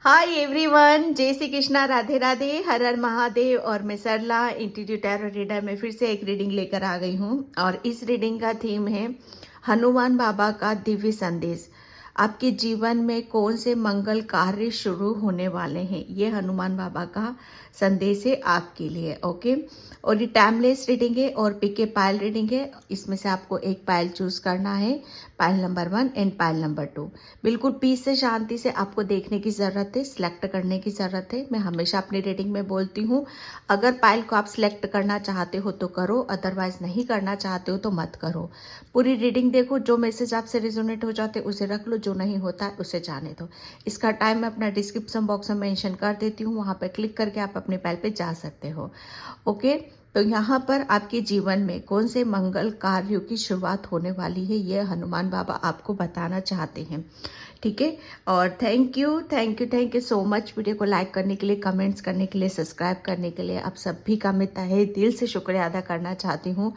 Hi everyone, जय श्री कृष्णा, राधे राधे, हर हर महादेव। और मैं सरला इंस्टीट्यूट टैरो रीडर में फिर से एक रीडिंग लेकर आ गई हूँ। और इस रीडिंग का थीम है हनुमान बाबा का दिव्य संदेश। आपके जीवन में कौन से मंगल कार्य शुरू होने वाले हैं, ये हनुमान बाबा का संदेश है आपके लिए। ओके, और ये टाइमलेस रीडिंग है और पिक ए पायल रीडिंग है। इसमें से आपको एक पायल चूज करना है, पायल नंबर 1 एंड पायल नंबर 2। बिल्कुल पीस से, शांति से आपको देखने की ज़रूरत है, सिलेक्ट करने की ज़रूरत है। मैं हमेशा अपनी रीडिंग में बोलती हूँ, अगर पायल को आप सिलेक्ट करना चाहते हो तो करो, अदरवाइज नहीं करना चाहते हो तो मत करो। पूरी रीडिंग देखो, जो मैसेज आपसे रिजोनेट हो जाते उसे रख लो, जो नहीं होता है उसे जाने दो। इसका टाइम मैं अपना डिस्क्रिप्शन बॉक्स में मेंशन कर देती हूँ, वहाँ पर क्लिक करके आप अपने पायल पे जा सकते हो। ओके, तो यहाँ पर आपके जीवन में कौन से मंगल कार्यों की शुरुआत होने वाली है, ये हनुमान बाबा आपको बताना चाहते हैं। ठीक है, और thank you thank you thank you so much video को लाइक करने के लिए, कमेंट्स करने के लिए, सब्सक्राइब करने के लिए। आप सभी का मैं तहे दिल से शुक्रिया अदा करना चाहती हूँ,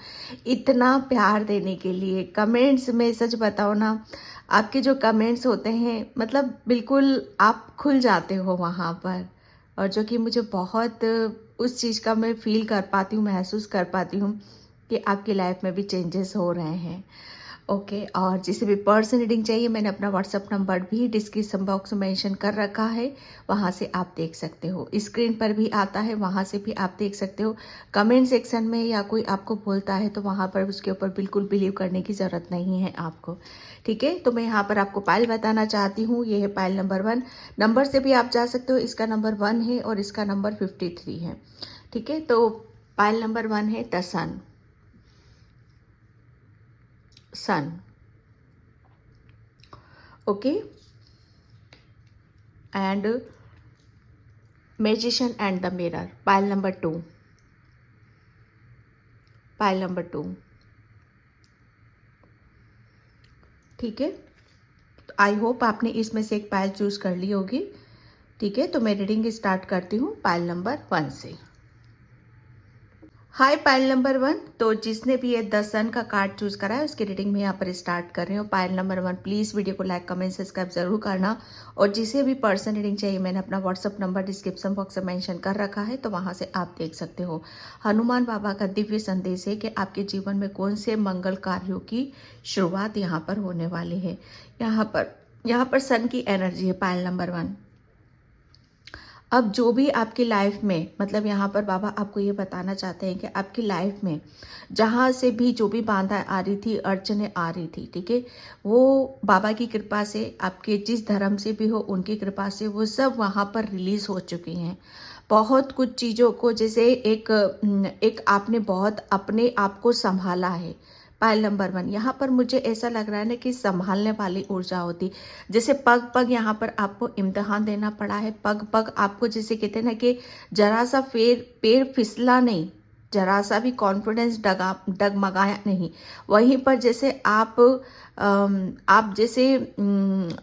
इतना प्यार देने के लिए। कमेंट्स में सच बताओ ना, आपके जो कमेंट्स होते हैं, मतलब बिल्कुल आप खुल जाते हो वहाँ पर, और जो कि मुझे बहुत उस चीज़ का मैं फील कर पाती हूँ, महसूस कर पाती हूँ कि आपकी लाइफ में भी चेंजेस हो रहे हैं। ओके, और जिसे भी पर्सन रीडिंग चाहिए, मैंने अपना व्हाट्सअप नंबर भी डिस्क्रिप्शन बॉक्स में मेंशन कर रखा है, वहाँ से आप देख सकते हो। स्क्रीन पर भी आता है, वहाँ से भी आप देख सकते हो। कमेंट सेक्शन में या कोई आपको बोलता है तो वहाँ पर उसके ऊपर बिल्कुल बिलीव करने की ज़रूरत नहीं है आपको। ठीक है, तो मैं यहाँ पर आपको पायल बताना चाहती हूँ। ये है पायल नंबर 1। नंबर से भी आप जा सकते हो, इसका नंबर 1 है और इसका नंबर 53 है। ठीक है, तो पायल नंबर 1 है the sun. Okay, and magician and the mirror, pile number 2। Pile number 2। ठीक है, आई होप आपने इसमें से एक पायल चूज कर ली होगी। ठीक है, तो मैं रीडिंग स्टार्ट करती हूँ पायल नंबर 1 से। हाय पायल नंबर 1, तो जिसने भी ये द सन का कार्ड चूज करा है उसकी रीडिंग में यहाँ पर स्टार्ट कर रही हूँ। पायल नंबर 1, प्लीज वीडियो को लाइक कमेंट सब्सक्राइब जरूर करना। और जिसे भी पर्सन रीडिंग चाहिए, मैंने अपना व्हाट्सअप नंबर डिस्क्रिप्शन बॉक्स में मेंशन कर रखा है, तो वहां से आप देख सकते हो। हनुमान बाबा का दिव्य संदेश है कि आपके जीवन में कौन से मंगल कार्यों की शुरुआत यहाँ पर होने वाली है। यहाँ पर सन की एनर्जी है पायल नंबर 1। अब जो भी आपकी लाइफ में, मतलब यहाँ पर बाबा आपको ये बताना चाहते हैं कि आपकी लाइफ में जहाँ से भी जो भी बाधा आ रही थी, अड़चने आ रही थी, ठीक है, वो बाबा की कृपा से, आपके जिस धर्म से भी हो उनकी कृपा से वो सब वहाँ पर रिलीज हो चुकी हैं। बहुत कुछ चीज़ों को, जैसे एक आपने बहुत अपने आप को संभाला है। पायल नंबर 1, यहाँ पर मुझे ऐसा लग रहा है ना कि संभालने वाली ऊर्जा होती, जैसे पग पग यहाँ पर आपको इम्तिहान देना पड़ा है। पग पग आपको, जैसे कहते हैं ना कि जरा सा पैर फिसला नहीं, जरा सा भी कॉन्फिडेंस डगमगाया नहीं। वहीं पर जैसे आप जैसे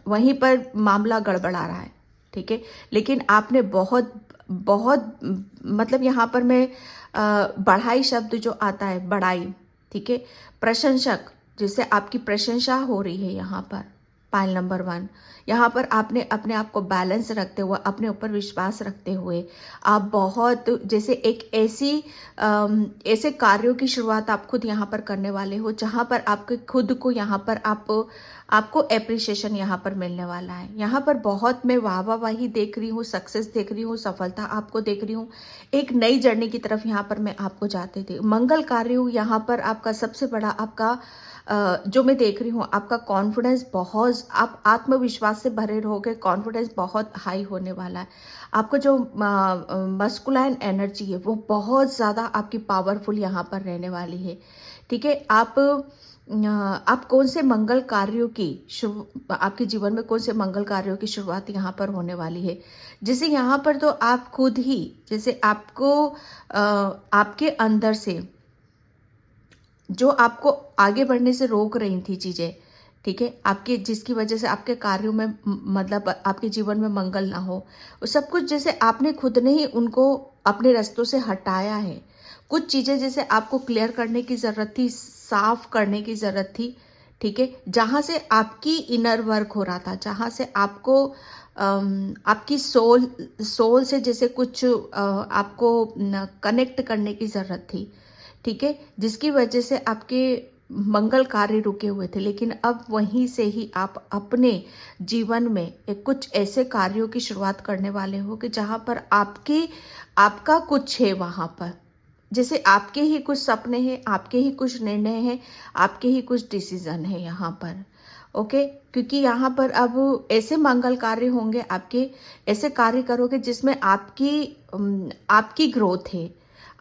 वहीं पर मामला गड़बड़ा रहा है। ठीक है, लेकिन आपने बहुत बहुत मतलब यहाँ पर मैं बढ़ाई शब्द जो आता है, बढ़ाई, ठीक है, प्रशंसक, जैसे आपकी प्रशंसा हो रही है यहाँ पर। पायल नंबर 1, यहाँ पर आपने अपने आप को बैलेंस रखते हुए, अपने ऊपर विश्वास रखते हुए, आप बहुत, जैसे एक ऐसे कार्यों की शुरुआत आप खुद यहाँ पर करने वाले हो, जहाँ पर आपके खुद को यहाँ पर आपको एप्रिसिएशन यहाँ पर मिलने वाला है। यहाँ पर बहुत मैं वाहवाही देख रही हूँ, सक्सेस देख रही हूँ, सफलता आपको देख रही हूँ। एक नई जर्नी की तरफ यहाँ पर मैं आपको जाते थे। मंगल कार्य यहाँ पर आपका सबसे बड़ा, आपका जो मैं देख रही हूँ, आपका कॉन्फिडेंस बहुत, आप आत्मविश्वास से भरे रहोगे, कॉन्फिडेंस बहुत हाई होने वाला है। आपको जो मस्कुलाइन एनर्जी है वो बहुत ज़्यादा आपकी पावरफुल यहाँ पर रहने वाली है। ठीक है, आप कौन से मंगल कार्यों की आपके जीवन में कौन से मंगल कार्यों की शुरुआत यहाँ पर होने वाली है। जैसे यहाँ पर तो आप खुद ही, जैसे आपको आपके अंदर से जो आपको आगे बढ़ने से रोक रही थी चीज़ें, ठीक है, आपके जिसकी वजह से आपके कार्यों में मतलब आपके जीवन में मंगल ना हो, वो सब कुछ जैसे आपने खुद ने ही उनको अपने रास्तों से हटाया है। कुछ चीज़ें जैसे आपको क्लियर करने की ज़रूरत थी, साफ करने की ज़रूरत थी। ठीक है, जहाँ से आपकी इनर वर्क हो रहा था, जहाँ से आपको आपकी सोल से जैसे कुछ आपको कनेक्ट करने की ज़रूरत थी, ठीक है, जिसकी वजह से आपके मंगल कार्य रुके हुए थे, लेकिन अब वहीं से ही आप अपने जीवन में एक कुछ ऐसे कार्यों की शुरुआत करने वाले हो कि जहाँ पर आपका कुछ है वहाँ पर, जैसे आपके ही कुछ सपने हैं, आपके ही कुछ निर्णय हैं, आपके ही कुछ डिसीजन है यहाँ पर। ओके, क्योंकि यहाँ पर अब ऐसे मंगल कार्य होंगे आपके, ऐसे कार्य करोगे जिसमें आपकी ग्रोथ है,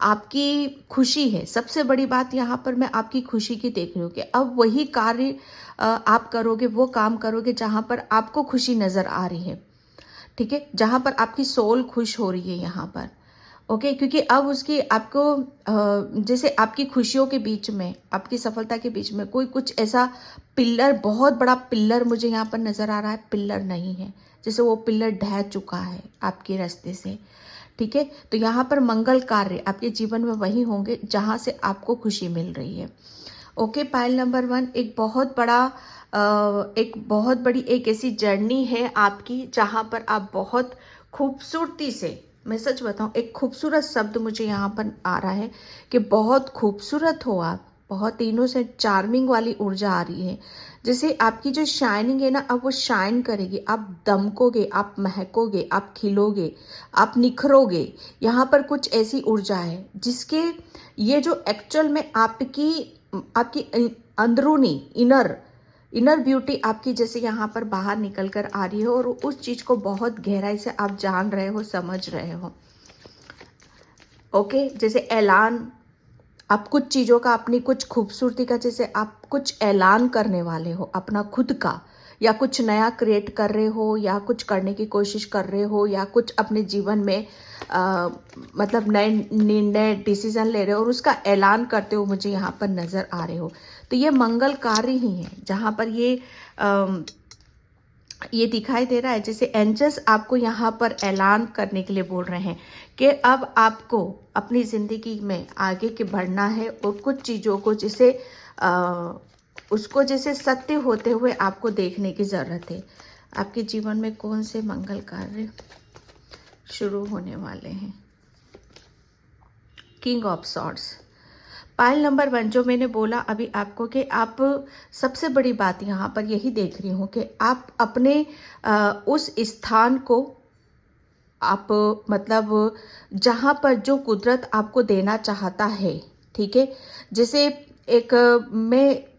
आपकी खुशी है। सबसे बड़ी बात यहाँ पर मैं आपकी खुशी की देख रही हूँ कि अब वही कार्य आप करोगे, वो काम करोगे जहाँ पर आपको खुशी नज़र आ रही है, ठीक है, जहाँ पर आपकी सोल खुश हो रही है यहाँ पर। ओके, क्योंकि अब उसकी आपको जैसे आपकी खुशियों के बीच में, आपकी सफलता के बीच में कोई कुछ ऐसा पिल्लर, बहुत बड़ा पिल्लर मुझे यहाँ पर नज़र आ रहा है, पिल्लर नहीं है, जैसे वो पिल्लर ढह चुका है आपके रास्ते से, ठीक है। तो यहाँ पर मंगल कार्य आपके जीवन में वही होंगे जहाँ से आपको खुशी मिल रही है। ओके, पायल नंबर 1, एक बहुत बड़ी एक ऐसी जर्नी है आपकी जहाँ पर आप बहुत खूबसूरती से, मैं सच बताऊँ, एक खूबसूरत शब्द मुझे यहाँ पर आ रहा है कि बहुत खूबसूरत हो आप, बहुत तीनों से चार्मिंग वाली ऊर्जा आ रही है। जैसे आपकी जो शाइनिंग है ना, अब वो शाइन करेगी, आप दमकोगे, आप महकोगे, आप खिलोगे, आप निखरोगे। यहाँ पर कुछ ऐसी ऊर्जा है जिसके ये जो एक्चुअल में आपकी आपकी अंदरूनी इनर ब्यूटी आपकी जैसे यहाँ पर बाहर निकल कर आ रही है और उस चीज़ को बहुत गहराई से आप जान रहे हो, समझ रहे हो। ओके, जैसे ऐलान, आप कुछ चीज़ों का, अपनी कुछ खूबसूरती का, जैसे आप कुछ ऐलान करने वाले हो अपना खुद का, या कुछ नया क्रिएट कर रहे हो, या कुछ करने की कोशिश कर रहे हो, या कुछ अपने जीवन में मतलब नए निर्णय, डिसीजन ले रहे हो और उसका ऐलान करते हो मुझे यहाँ पर नज़र आ रहे हो। तो ये मंगल कार्य ही है जहाँ पर ये दिखाई दे रहा है, जैसे एंजल्स आपको यहाँ पर ऐलान करने के लिए बोल रहे हैं कि अब आपको अपनी ज़िंदगी में आगे के बढ़ना है और कुछ चीज़ों को जैसे उसको जैसे सत्य होते हुए आपको देखने की ज़रूरत है। आपके जीवन में कौन से मंगल कार्य शुरू होने वाले हैं? King of swords, Payal number 1, जो मैंने बोला अभी आपको कि आप, सबसे बड़ी बात यहाँ पर यही देख रही हूँ कि आप अपने उस स्थान को, आप मतलब जहाँ पर जो कुदरत आपको देना चाहता है, ठीक है, जैसे एक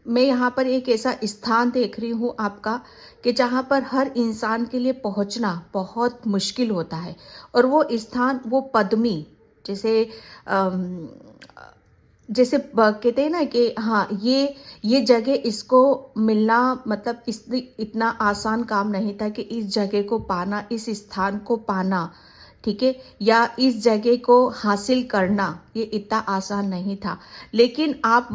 मैं यहाँ पर एक ऐसा स्थान देख रही हूँ आपका कि जहाँ पर हर इंसान के लिए पहुँचना बहुत मुश्किल होता है, और वो स्थान, वो पद्मी, जैसे जैसे कहते हैं ना कि हाँ, ये जगह इसको मिलना मतलब इतना आसान काम नहीं था कि इस जगह को पाना, इस स्थान को पाना, ठीक है, या इस जगह को हासिल करना, ये इतना आसान नहीं था, लेकिन आप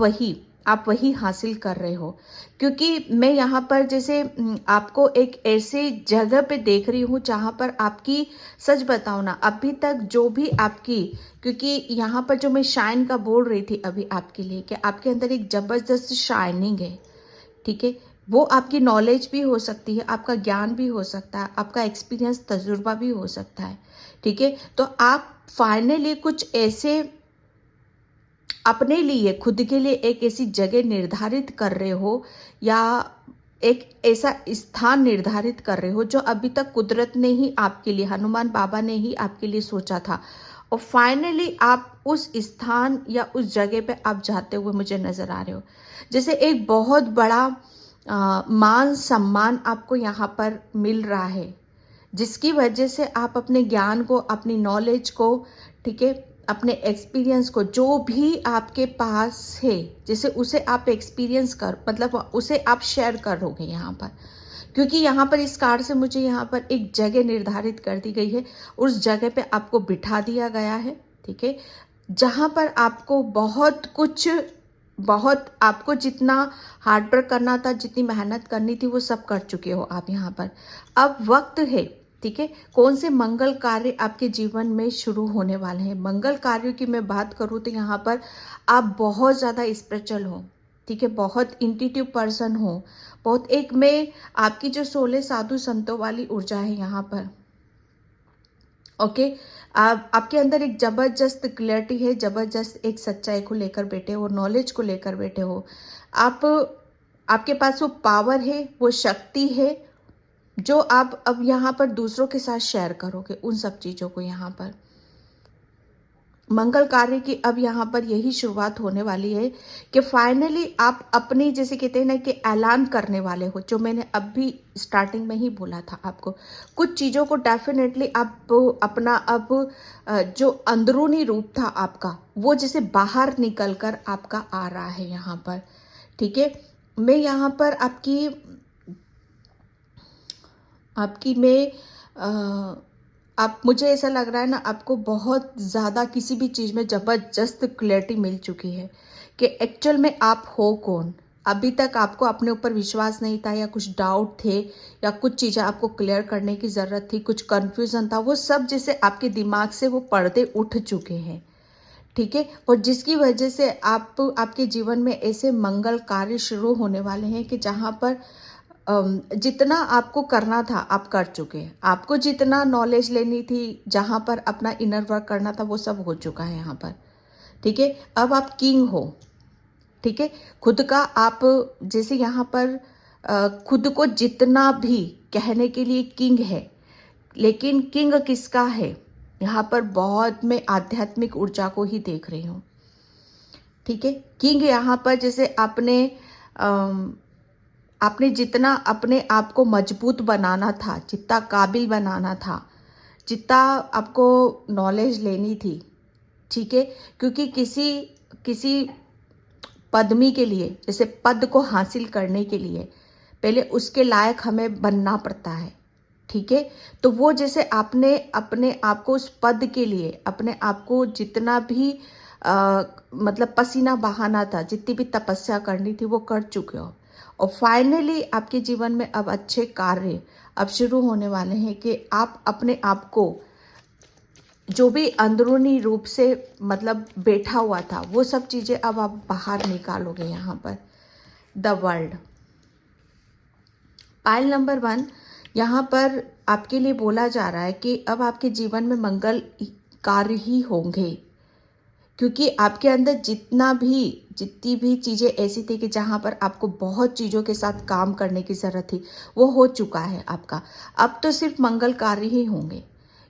वही हासिल कर रहे हो। क्योंकि मैं यहाँ पर जैसे आपको एक ऐसे जगह पे देख रही हूँ जहाँ पर आपकी, सच बताओ ना, अभी तक जो भी आपकी, क्योंकि यहाँ पर जो मैं शाइन का बोल रही थी अभी आपके लिए कि आपके अंदर एक ज़बरदस्त शाइनिंग है, ठीक है, वो आपकी नॉलेज भी हो सकती है, आपका ज्ञान भी हो सकता है, आपका एक्सपीरियंस, तजुर्बा भी हो सकता है, ठीक है। तो आप फाइनली कुछ ऐसे अपने लिए, खुद के लिए एक ऐसी जगह निर्धारित कर रहे हो, या एक ऐसा स्थान निर्धारित कर रहे हो जो अभी तक कुदरत ने ही आपके लिए, हनुमान बाबा ने ही आपके लिए सोचा था, और फाइनली आप उस स्थान या उस जगह पे आप जाते हुए मुझे नज़र आ रहे हो। जैसे एक बहुत बड़ा मान सम्मान आपको यहाँ पर मिल रहा है, जिसकी वजह से आप अपने ज्ञान को, अपनी नॉलेज को, ठीक है, अपने एक्सपीरियंस को, जो भी आपके पास है, जैसे उसे आप एक्सपीरियंस कर, मतलब उसे आप शेयर करोगे यहाँ पर, क्योंकि यहाँ पर इस कार्ड से मुझे यहाँ पर एक जगह निर्धारित कर दी गई है, उस जगह पे आपको बिठा दिया गया है, ठीक है, जहाँ पर आपको बहुत आपको जितना हार्डवर्क करना था, जितनी मेहनत करनी थी, वो सब कर चुके हो आप यहाँ पर। अब वक्त है, ठीक है, कौन से मंगल कार्य आपके जीवन में शुरू होने वाले हैं। मंगल कार्यों की मैं बात करूँ तो यहाँ पर आप बहुत ज़्यादा स्पिरिचुअल हो, ठीक है, बहुत इंट्यूटिव पर्सन हो, बहुत एक में आपकी जो सोल है साधु संतों वाली ऊर्जा है यहाँ पर। ओके, आपके अंदर एक जबरदस्त क्लैरिटी है, जबरदस्त एक सच्चाई को लेकर बैठे हो, नॉलेज को लेकर बैठे हो आप। आपके पास वो पावर है, वो शक्ति है जो आप अब यहाँ पर दूसरों के साथ शेयर करोगे उन सब चीज़ों को। यहाँ पर मंगल कार्य की अब यहाँ पर यही शुरुआत होने वाली है कि फाइनली आप अपनी, जैसे कहते हैं ना कि ऐलान करने वाले हो, जो मैंने अभी स्टार्टिंग में ही बोला था आपको, कुछ चीज़ों को डेफिनेटली आप अपना अब जो अंदरूनी रूप था आपका, वो जैसे बाहर निकल कर आपका आ रहा है यहाँ पर। ठीक है, मैं यहाँ पर आपकी मैं आप, मुझे ऐसा लग रहा है ना, आपको बहुत ज़्यादा किसी भी चीज़ में ज़बरदस्त क्लैरिटी मिल चुकी है कि एक्चुअल में आप हो कौन। अभी तक आपको अपने ऊपर विश्वास नहीं था, या कुछ डाउट थे, या कुछ चीज़ें आपको क्लियर करने की ज़रूरत थी, कुछ कन्फ्यूज़न था, वो सब जैसे आपके दिमाग से वो पर्दे उठ चुके हैं। ठीक है, और जिसकी वजह से आपके जीवन में ऐसे मंगल कार्य शुरू होने वाले हैं कि जहाँ पर जितना आपको करना था आप कर चुके हैं। आपको जितना नॉलेज लेनी थी, जहाँ पर अपना इनर वर्क करना था, वो सब हो चुका है यहाँ पर। ठीक है, अब आप किंग हो। ठीक है, खुद का आप जैसे यहाँ पर खुद को जितना भी कहने के लिए किंग है, लेकिन किंग किसका है यहाँ पर, बहुत मैं आध्यात्मिक ऊर्जा को ही देख रही हूँ। ठीक है, किंग यहाँ पर जैसे आपने जितना अपने आप को मजबूत बनाना था, जितना काबिल बनाना था, जितना आपको नॉलेज लेनी थी। ठीक है, क्योंकि किसी पदवी के लिए, जैसे पद को हासिल करने के लिए पहले उसके लायक हमें बनना पड़ता है। ठीक है, तो वो जैसे आपने अपने आप को उस पद के लिए अपने आप को जितना भी मतलब पसीना बहाना था, जितनी भी तपस्या करनी थी, वो कर चुके हो। और फाइनली आपके जीवन में अब अच्छे कार्य अब शुरू होने वाले हैं कि आप अपने आप को जो भी अंदरूनी रूप से मतलब बैठा हुआ था, वो सब चीज़ें अब आप बाहर निकालोगे यहाँ पर। द वर्ल्ड, पाइल नंबर 1 यहाँ पर आपके लिए बोला जा रहा है कि अब आपके जीवन में मंगल कार्य ही होंगे, क्योंकि आपके अंदर जितनी भी चीज़ें ऐसी थी कि जहाँ पर आपको बहुत चीज़ों के साथ काम करने की ज़रूरत थी, वो हो चुका है आपका। अब तो सिर्फ मंगल कार्य ही होंगे।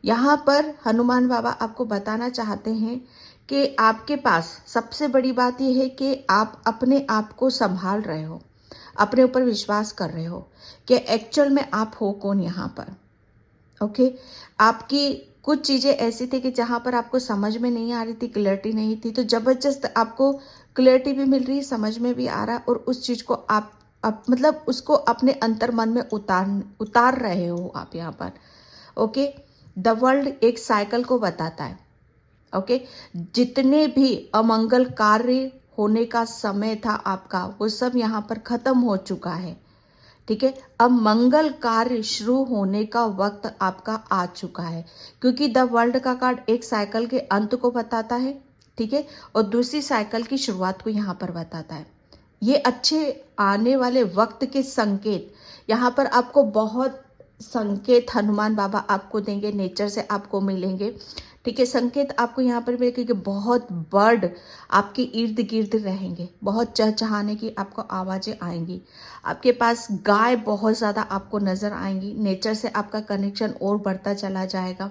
यहाँ पर हनुमान बाबा आपको बताना चाहते हैं कि आपके पास सबसे बड़ी बात यह है कि आप अपने आप को संभाल रहे हो, अपने ऊपर विश्वास कर रहे हो कि एक्चुअल में आप हो कौन यहाँ पर। ओके, आपकी कुछ चीज़ें ऐसी थी कि जहाँ पर आपको समझ में नहीं आ रही थी, क्लैरिटी नहीं थी, तो ज़बरदस्त आपको क्लैरिटी भी मिल रही है, समझ में भी आ रहा है, और उस चीज़ को आप मतलब उसको अपने अंतर मन में उतार रहे हो आप यहाँ पर। ओके, द वर्ल्ड एक साइकिल को बताता है। ओके, जितने भी अमंगल कार्य होने का समय था आपका, वो सब यहाँ पर खत्म हो चुका है। ठीक है, अब मंगल कार्य शुरू होने का वक्त आपका आ चुका है, क्योंकि द वर्ल्ड का कार्ड एक साइकिल के अंत को बताता है। ठीक है, और दूसरी साइकिल की शुरुआत को यहाँ पर बताता है। ये अच्छे आने वाले वक्त के संकेत, यहाँ पर आपको बहुत संकेत हनुमान बाबा आपको देंगे, नेचर से आपको मिलेंगे। ठीक है, संकेत आपको यहाँ पर मिलेंगे कि बहुत बर्ड आपके इर्द गिर्द रहेंगे, बहुत चहचहाने की आपको आवाज़ें आएंगी, आपके पास गाय बहुत ज़्यादा आपको नज़र आएंगी, नेचर से आपका कनेक्शन और बढ़ता चला जाएगा।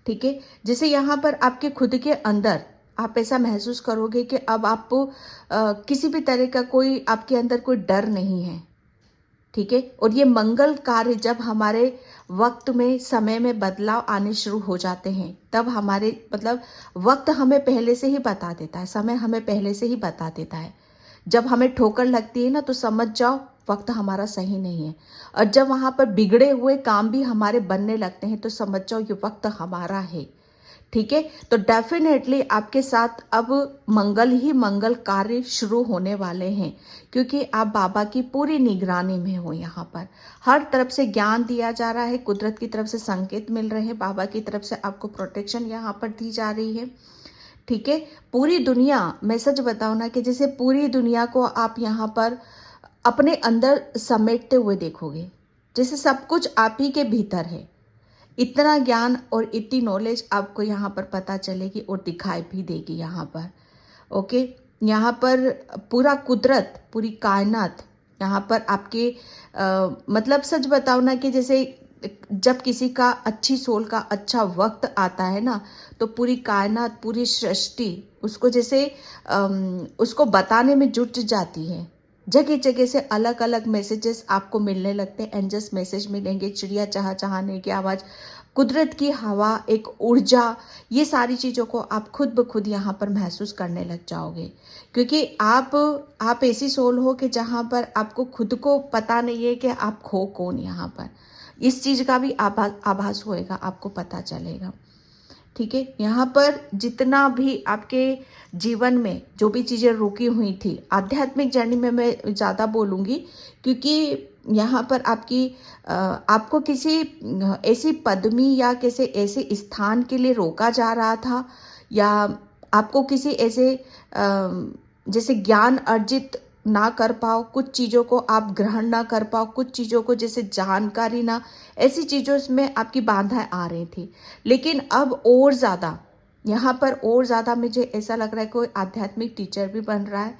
ठीक है, जैसे यहाँ पर आपके खुद के अंदर आप ऐसा महसूस करोगे कि अब आपको किसी भी तरह का कोई आपके अंदर कोई डर नहीं है। ठीक है, और ये मंगल कार्य जब हमारे वक्त में, समय में बदलाव आने शुरू हो जाते हैं, तब हमारे मतलब वक्त हमें पहले से ही बता देता है, समय हमें पहले से ही बता देता है। जब हमें ठोकर लगती है ना, तो समझ जाओ वक्त हमारा सही नहीं है, और जब वहाँ पर बिगड़े हुए काम भी हमारे बनने लगते हैं, तो समझ जाओ ये वक्त हमारा है। ठीक है, तो डेफिनेटली आपके साथ अब मंगल ही मंगल कार्य शुरू होने वाले हैं, क्योंकि आप बाबा की पूरी निगरानी में हो। यहाँ पर हर तरफ से ज्ञान दिया जा रहा है, कुदरत की तरफ से संकेत मिल रहे हैं, बाबा की तरफ से आपको प्रोटेक्शन यहाँ पर दी जा रही है। ठीक है। पूरी दुनिया, मैं सच बताऊँ ना कि जैसे पूरी दुनिया को आप यहाँ पर अपने अंदर समेटते हुए देखोगे, जैसे सब कुछ आप ही के भीतर है। इतना ज्ञान और इतनी नॉलेज आपको यहाँ पर पता चलेगी और दिखाई भी देगी यहाँ पर। ओके, यहाँ पर पूरा कुदरत, पूरी कायनात यहाँ पर आपके मतलब सच बताओ ना कि जैसे जब किसी का अच्छी सोल का अच्छा वक्त आता है ना, तो पूरी कायनात, पूरी सृष्टि उसको जैसे उसको बताने में जुट जाती है। जगह जगह से अलग अलग मैसेजेस आपको मिलने लगते हैं, एंजल्स मैसेज मिलेंगे, चिड़िया चहचहाने की आवाज़, कुदरत की हवा, एक ऊर्जा, ये सारी चीज़ों को आप खुद ब खुद यहाँ पर महसूस करने लग जाओगे। क्योंकि आप ऐसी सोल हो कि जहाँ पर आपको खुद को पता नहीं है कि आप हो कौन यहाँ पर। इस चीज़ का भी आभास होएगा, आपको पता चलेगा। ठीक है, यहाँ पर जितना भी आपके जीवन में जो भी चीज़ें रुकी हुई थी, आध्यात्मिक जर्नी में मैं ज़्यादा बोलूँगी, क्योंकि यहाँ पर आपको किसी ऐसी पदवी या किसी ऐसे स्थान के लिए रोका जा रहा था, या आपको किसी ऐसे जैसे ज्ञान अर्जित ना कर पाओ, कुछ चीज़ों को आप ग्रहण ना कर पाओ, कुछ चीज़ों को जैसे जानकारी ना, ऐसी चीज़ों में आपकी बाधाएं आ रही थी। लेकिन अब और ज़्यादा यहाँ पर और ज़्यादा मुझे ऐसा लग रहा है कोई आध्यात्मिक टीचर भी बन रहा है,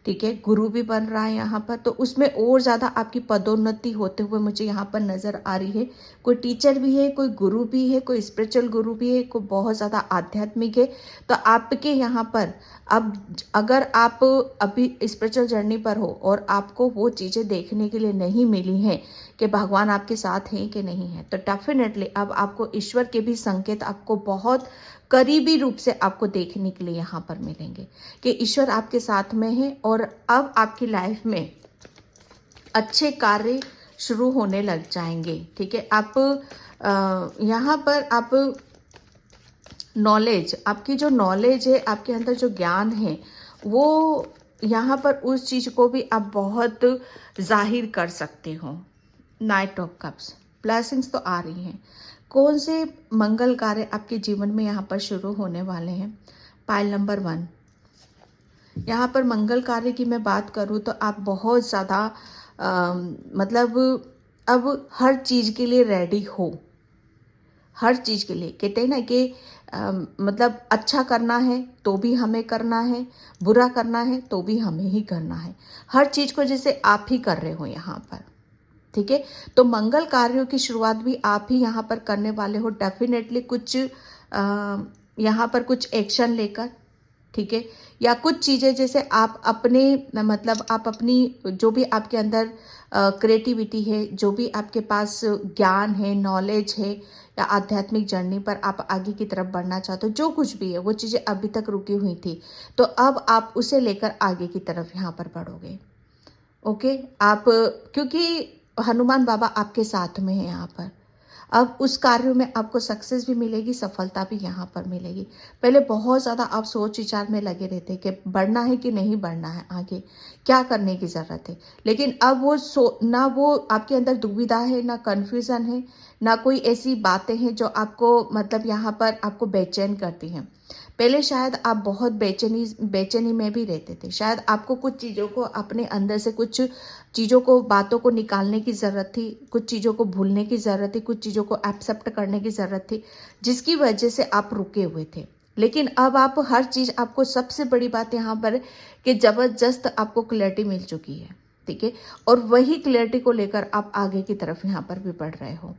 ठीक है, गुरु भी बन रहा है यहाँ पर, तो उसमें और ज़्यादा आपकी पदोन्नति होते हुए मुझे यहाँ पर नज़र आ रही है। कोई टीचर भी है, कोई गुरु भी है, कोई स्पिरिचुअल गुरु भी है, कोई बहुत ज़्यादा आध्यात्मिक है। तो आपके यहाँ पर अब अगर आप अभी स्पिरिचुअल जर्नी पर हो और आपको वो चीज़ें देखने के लिए नहीं मिली हैं कि भगवान आपके साथ हैं कि नहीं है, तो डेफिनेटली अब आपको ईश्वर के भी संकेत आपको बहुत करीबी रूप से आपको देखने के लिए यहाँ पर मिलेंगे कि ईश्वर आपके साथ में है। और अब आपकी लाइफ में अच्छे कार्य शुरू होने लग जाएंगे। ठीक है, आप यहाँ पर आप नॉलेज, आपकी जो नॉलेज है, आपके अंदर जो ज्ञान है, वो यहाँ पर उस चीज़ को भी आप बहुत जाहिर कर सकते हो। नाइट ऑफ कप्स, ब्लेसिंग्स तो आ रही हैं। कौन से मंगल कार्य आपके जीवन में यहाँ पर शुरू होने वाले हैं? पाइल नंबर 1, यहाँ पर मंगल कार्य की मैं बात करूँ तो आप बहुत ज़्यादा मतलब अब हर चीज़ के लिए रेडी हो। हर चीज़ के लिए कहते हैं ना कि मतलब अच्छा करना है तो भी हमें करना है, बुरा करना है तो भी हमें ही करना है। हर चीज़ को जैसे आप ही कर रहे हो यहाँ पर। ठीक है, तो मंगल कार्यों की शुरुआत भी आप ही यहाँ पर करने वाले हो। डेफिनेटली कुछ यहाँ पर कुछ एक्शन लेकर, ठीक है, या कुछ चीज़ें जैसे आप अपने मतलब आप अपनी जो भी आपके अंदर क्रिएटिविटी है, जो भी आपके पास ज्ञान है, नॉलेज है, या आध्यात्मिक जर्नी पर आप आगे की तरफ बढ़ना चाहते हो, जो कुछ भी है वो चीज़ें अभी तक रुकी हुई थी, तो अब आप उसे लेकर आगे की तरफ यहाँ पर बढ़ोगे। ओके, आप क्योंकि हनुमान बाबा आपके साथ में है यहाँ पर, अब उस कार्य में आपको सक्सेस भी मिलेगी, सफलता भी यहाँ पर मिलेगी। पहले बहुत ज़्यादा आप सोच विचार में लगे रहते कि बढ़ना है कि नहीं बढ़ना है, आगे क्या करने की ज़रूरत है, लेकिन अब वो ना वो आपके अंदर दुविधा है, ना कन्फ्यूज़न है, ना कोई ऐसी बातें हैं जो आपको मतलब यहाँ पर आपको बेचैन करती हैं। पहले शायद आप बहुत बेचैनी में भी रहते थे, शायद आपको कुछ चीज़ों को अपने अंदर से, कुछ चीज़ों को, बातों को निकालने की ज़रूरत थी, कुछ चीज़ों को भूलने की ज़रूरत थी, कुछ चीज़ों को एक्सेप्ट करने की ज़रूरत थी, जिसकी वजह से आप रुके हुए थे। लेकिन अब आप हर चीज़, आपको सबसे बड़ी बात यहाँ पर कि ज़बरदस्त आपको क्लैरिटी मिल चुकी है। ठीक है, और वही क्लैरिटी को लेकर आप आगे की तरफ यहाँ पर भी बढ़ रहे हो।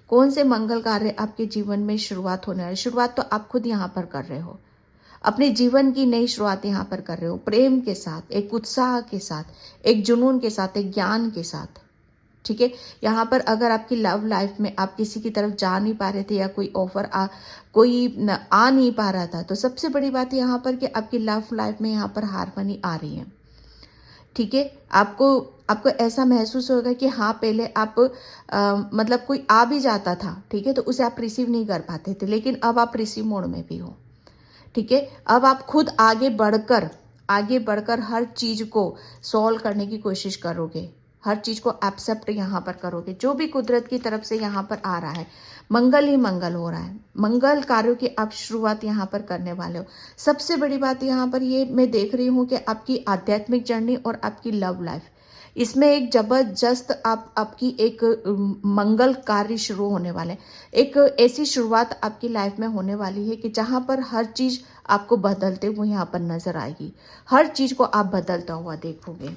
कौन से मंगल कार्य आपके जीवन में शुरुआत होने वाली? शुरुआत तो आप खुद यहाँ पर कर रहे हो, अपने जीवन की नई शुरुआत यहाँ पर कर रहे हो, प्रेम के साथ, एक उत्साह के साथ, एक जुनून के साथ, एक ज्ञान के साथ। ठीक है, यहाँ पर अगर आपकी लव लाइफ में आप किसी की तरफ जा नहीं पा रहे थे, या कोई ऑफर कोई आ नहीं पा रहा था, तो सबसे बड़ी बात यहाँ पर कि आपकी लव लाइफ में यहाँ पर हारमोनी आ रही है। ठीक है, आपको ऐसा महसूस होगा कि हाँ, पहले आप मतलब कोई आ भी जाता था, ठीक है, तो उसे आप रिसीव नहीं कर पाते थे, लेकिन अब आप रिसीव मोड में भी हो। ठीक है, अब आप खुद आगे बढ़कर हर चीज़ को सॉल्व करने की कोशिश करोगे। हर चीज़ को एक्सेप्ट यहाँ पर करोगे। जो भी कुदरत की तरफ से यहाँ पर आ रहा है, मंगल ही मंगल हो रहा है। मंगल कार्यों की आप शुरुआत यहाँ पर करने वाले हो। सबसे बड़ी बात यहाँ पर ये मैं देख रही हूँ कि आपकी आध्यात्मिक जर्नी और आपकी लव लाइफ, इसमें एक जबरदस्त आपकी एक मंगल कार्य शुरू होने वाले हैं। एक ऐसी शुरुआत आपकी लाइफ में होने वाली है कि जहाँ पर हर चीज़ आपको बदलते हुए यहाँ पर नजर आएगी। हर चीज़ को आप बदलता हुआ देखोगे।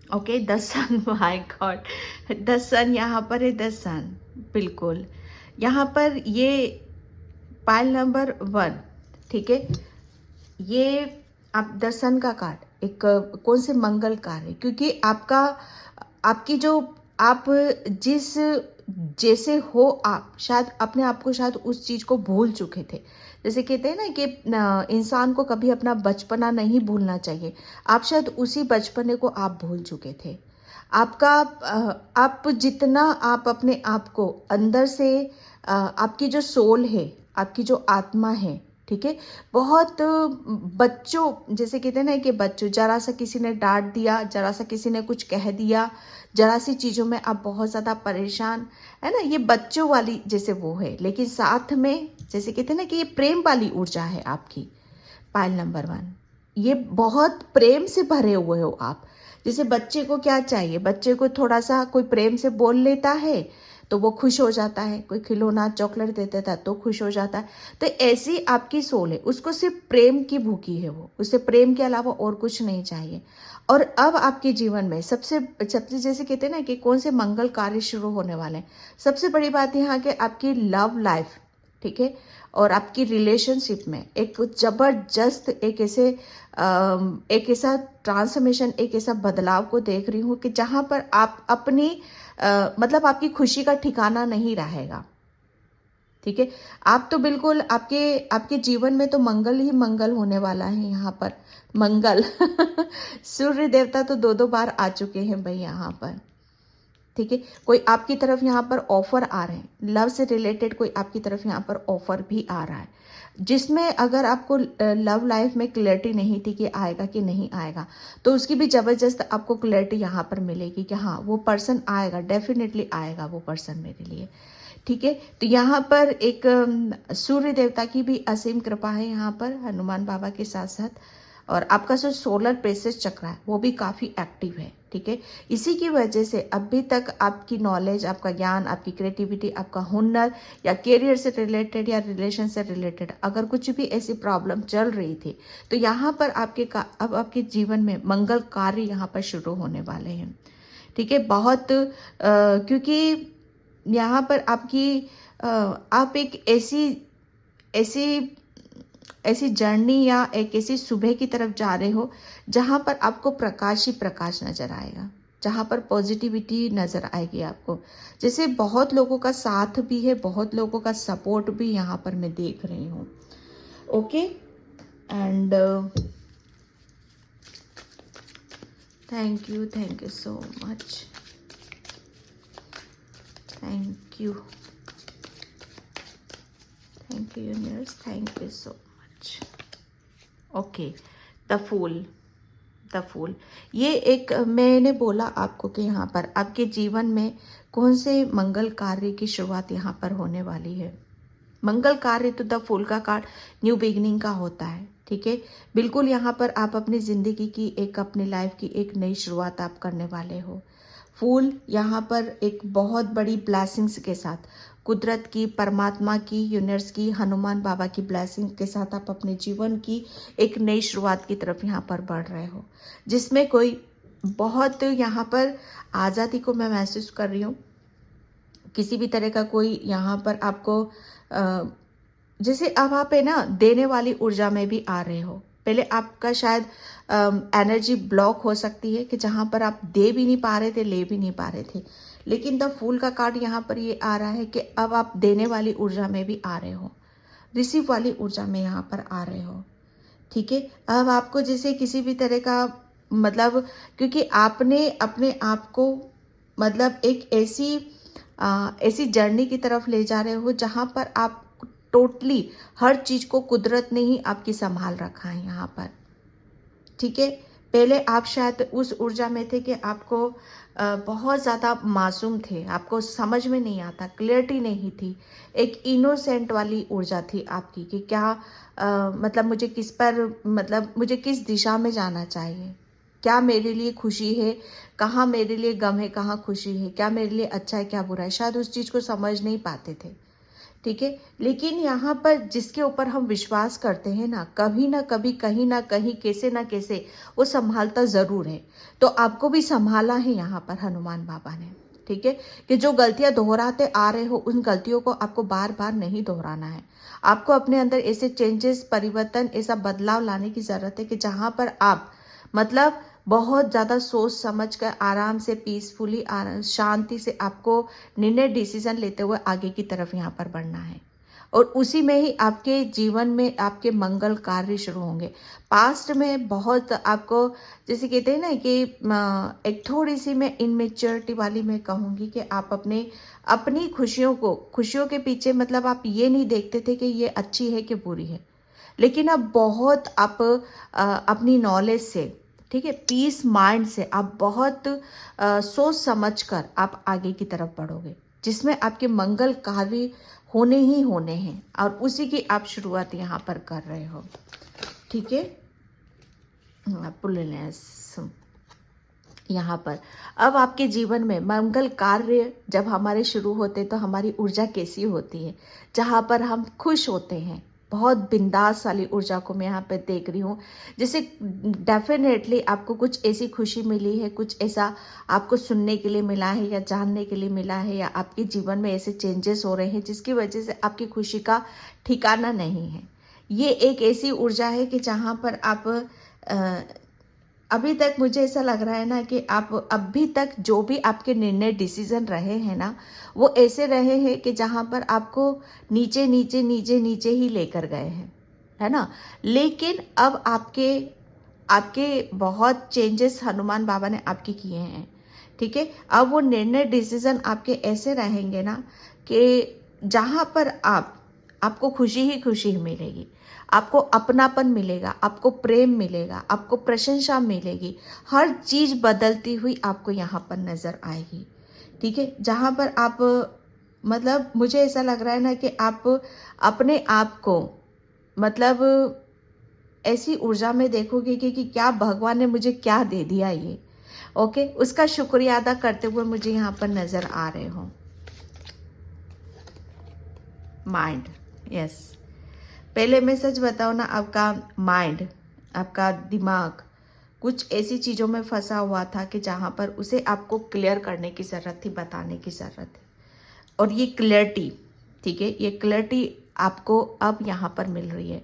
Okay, the sun, my god, the sun यहाँ पर है, द सन। बिल्कुल यहाँ पर ये पाइल नंबर 1, ठीक है, ये आप द सन का कार्ड एक कौन से मंगल कार्य, क्योंकि आपकी जो आप जिस जैसे हो, आप शायद अपने आप को शायद उस चीज़ को भूल चुके थे। जैसे कहते हैं ना कि इंसान को कभी अपना बचपना नहीं भूलना चाहिए। आप शायद उसी बचपने को आप भूल चुके थे। आपका आप जितना आप अपने आप को अंदर से आपकी जो सोल है, आपकी जो आत्मा है, ठीक है, बहुत बच्चों जैसे कहते हैं ना कि बच्चों, जरा सा किसी ने डांट दिया, जरा सा किसी ने कुछ कह दिया, जरा सी चीज़ों में आप बहुत ज़्यादा परेशान है ना, ये बच्चों वाली जैसे वो है। लेकिन साथ में जैसे कहते हैं ना कि ये प्रेम वाली ऊर्जा है आपकी। पाइल नंबर 1, ये बहुत प्रेम से भरे हुए हो आप। जैसे बच्चे को क्या चाहिए, बच्चे को थोड़ा सा कोई प्रेम से बोल लेता है तो वो खुश हो जाता है, कोई खिलौना चॉकलेट दे देता है तो खुश हो जाता है। तो ऐसी आपकी सोल है, उसको सिर्फ प्रेम की भूखी है वो, उसे प्रेम के अलावा और कुछ नहीं चाहिए। और अब आपके जीवन में सबसे सबसे जैसे कहते हैं ना कि कौन से मंगल कार्य शुरू होने वाले हैं। सबसे बड़ी बात यहाँ कि आपकी लव लाइफ, ठीक है, और आपकी रिलेशनशिप में एक जबरदस्त एक ऐसा ट्रांसफॉर्मेशन, एक ऐसा बदलाव को देख रही हूँ कि जहाँ पर आप अपनी मतलब आपकी खुशी का ठिकाना नहीं रहेगा, ठीक है। आप तो बिल्कुल आपके जीवन में तो मंगल ही मंगल होने वाला है यहाँ पर। मंगल सूर्य देवता तो 2-2 बार आ चुके हैं भाई यहाँ पर, ठीक है। कोई आपकी तरफ यहाँ पर ऑफर आ रहे हैं, लव से रिलेटेड कोई आपकी तरफ यहाँ पर ऑफर भी आ रहा है, जिसमें अगर आपको लव लाइफ में क्लैरिटी नहीं थी कि आएगा कि नहीं आएगा, तो उसकी भी ज़बरदस्त आपको क्लैरिटी यहाँ पर मिलेगी कि हाँ वो पर्सन आएगा, डेफिनेटली आएगा वो पर्सन मेरे लिए, ठीक है। तो यहाँ पर एक सूर्य देवता की भी असीम कृपा है यहाँ पर, हनुमान बाबा के साथ साथ। और आपका जो सोलर प्लेक्सस चक्र है वो भी काफ़ी एक्टिव है, ठीक है। इसी की वजह से अभी तक आपकी नॉलेज, आपका ज्ञान, आपकी क्रिएटिविटी, आपका हुनर या करियर से रिलेटेड या रिलेशन से रिलेटेड अगर कुछ भी ऐसी प्रॉब्लम चल रही थी, तो यहाँ पर अब आपके जीवन में मंगल कार्य यहाँ पर शुरू होने वाले हैं, ठीक है। बहुत क्योंकि यहाँ पर आप एक ऐसी जर्नी या एक ऐसी सुबह की तरफ जा रहे हो जहाँ पर आपको प्रकाश ही प्रकाश नजर आएगा, जहाँ पर पॉजिटिविटी नजर आएगी आपको। जैसे बहुत लोगों का साथ भी है, बहुत लोगों का सपोर्ट भी यहाँ पर मैं देख रही हूँ। Okay, and thank you so much, thank you universe, thank you so much. Okay, the fool, ये एक मैंने बोला आपको कि यहाँ पर आपके जीवन में कौन से मंगल कार्य की शुरुआत यहाँ पर होने वाली है। मंगल कार्य तो द फूल का कार्ड न्यू बिगिनिंग का होता है, ठीक है। बिल्कुल यहाँ पर आप अपनी ज़िंदगी की अपनी लाइफ की एक नई शुरुआत आप करने वाले हो। फूल यहाँ पर एक बहुत बड़ी ब्लेसिंग्स के साथ, कुदरत की, परमात्मा की, यूनिवर्स की, हनुमान बाबा की ब्लेसिंग के साथ आप अपने जीवन की एक नई शुरुआत की तरफ यहाँ पर बढ़ रहे हो, जिसमें कोई बहुत यहाँ पर आज़ादी को मैं महसूस कर रही हूँ। किसी भी तरह का कोई यहाँ पर आपको जैसे अब आप है ना देने वाली ऊर्जा में भी आ रहे हो। पहले आपका शायद एनर्जी ब्लॉक हो सकती है कि जहाँ पर आप दे भी नहीं पा रहे थे, ले भी नहीं पा रहे थे, लेकिन द फूल का कार्ड यहाँ पर ये आ रहा है कि अब आप देने वाली ऊर्जा में भी आ रहे हो, रिसीव वाली ऊर्जा में यहाँ पर आ रहे हो, ठीक है। अब आपको जैसे किसी भी तरह का मतलब, क्योंकि आपने अपने आप को मतलब एक ऐसी जर्नी की तरफ ले जा रहे हो जहाँ पर आप टोटली हर चीज़ को कुदरत ने ही आपकी संभाल रखा है यहाँ पर, ठीक है। पहले आप शायद उस ऊर्जा में थे कि आपको बहुत ज़्यादा मासूम थे, आपको समझ में नहीं आता, क्लैरिटी नहीं थी, एक इनोसेंट वाली ऊर्जा थी आपकी कि क्या मतलब मुझे किस पर, मतलब मुझे किस दिशा में जाना चाहिए, क्या मेरे लिए खुशी है, कहाँ मेरे लिए गम है, कहाँ खुशी है, क्या मेरे लिए अच्छा है, क्या बुरा है, शायद उस चीज़ को समझ नहीं पाते थे। ठीक है, लेकिन यहाँ पर जिसके ऊपर हम विश्वास करते हैं ना, कभी ना कभी, कहीं ना कहीं, कैसे ना कैसे वो संभालता ज़रूर है। तो आपको भी संभाला है यहाँ पर हनुमान बाबा ने। ठीक है, कि जो गलतियां दोहराते आ रहे हो, उन गलतियों को आपको बार बार नहीं दोहराना है। आपको अपने अंदर ऐसे चेंजेस, परिवर्तन, ऐसा बदलाव लाने की ज़रूरत है कि जहाँ पर आप मतलब बहुत ज़्यादा सोच समझ कर आराम से, पीसफुली, शांति से आपको निर्णय, डिसीजन लेते हुए आगे की तरफ यहाँ पर बढ़ना है। और उसी में ही आपके जीवन में आपके मंगल कार्य शुरू होंगे। पास्ट में बहुत आपको, जैसे कहते हैं ना कि एक थोड़ी सी मैं इनमेच्योरिटी वाली मैं कहूँगी कि आप अपनी खुशियों के पीछे, मतलब आप ये नहीं देखते थे कि ये अच्छी है कि बुरी है, लेकिन अब बहुत आप अपनी नॉलेज से, ठीक है, पीस माइंड से आप बहुत सोच समझ कर आप आगे की तरफ बढ़ोगे, जिसमें आपके मंगल कार्य होने ही होने हैं, और उसी की आप शुरुआत यहाँ पर कर रहे हो। ठीक है, पुलनेस यहाँ पर अब आपके जीवन में मंगल कार्य जब हमारे शुरू होते तो हमारी ऊर्जा कैसी होती है, जहाँ पर हम खुश होते हैं, बहुत बिंदास वाली ऊर्जा को मैं यहाँ पे देख रही हूँ। जैसे डेफिनेटली आपको कुछ ऐसी खुशी मिली है, कुछ ऐसा आपको सुनने के लिए मिला है या जानने के लिए मिला है, या आपके जीवन में ऐसे चेंजेस हो रहे हैं जिसकी वजह से आपकी खुशी का ठिकाना नहीं है। ये एक ऐसी ऊर्जा है कि जहाँ पर आप अभी तक मुझे ऐसा लग रहा है ना कि आप अभी तक जो भी आपके निर्णय, डिसीजन रहे हैं ना, वो ऐसे रहे हैं कि जहाँ पर आपको नीचे नीचे नीचे नीचे ही लेकर गए हैं, है ना। लेकिन अब आपके आपके बहुत चेंजेस हनुमान बाबा ने आपके किए हैं। ठीक है, अब वो निर्णय, डिसीजन आपके ऐसे रहेंगे ना कि जहाँ पर आपको खुशी ही खुशी मिलेगी, आपको अपनापन मिलेगा, आपको प्रेम मिलेगा, आपको प्रशंसा मिलेगी, हर चीज़ बदलती हुई आपको यहाँ पर नज़र आएगी। ठीक है, जहाँ पर आप, मतलब मुझे ऐसा लग रहा है ना कि आप अपने आप को, मतलब ऐसी ऊर्जा में देखोगे कि क्या भगवान ने मुझे क्या दे दिया ये, ओके, उसका शुक्रिया अदा करते हुए मुझे यहाँ पर नज़र आ रहे हो। माइंड, यस, पहले मैं सच बताऊँ ना, आपका माइंड, आपका दिमाग कुछ ऐसी चीज़ों में फंसा हुआ था कि जहाँ पर उसे आपको क्लियर करने की ज़रूरत थी, बताने की ज़रूरत थी। और ये क्लैरिटी, ठीक है, ये क्लैरिटी आपको अब यहाँ पर मिल रही है,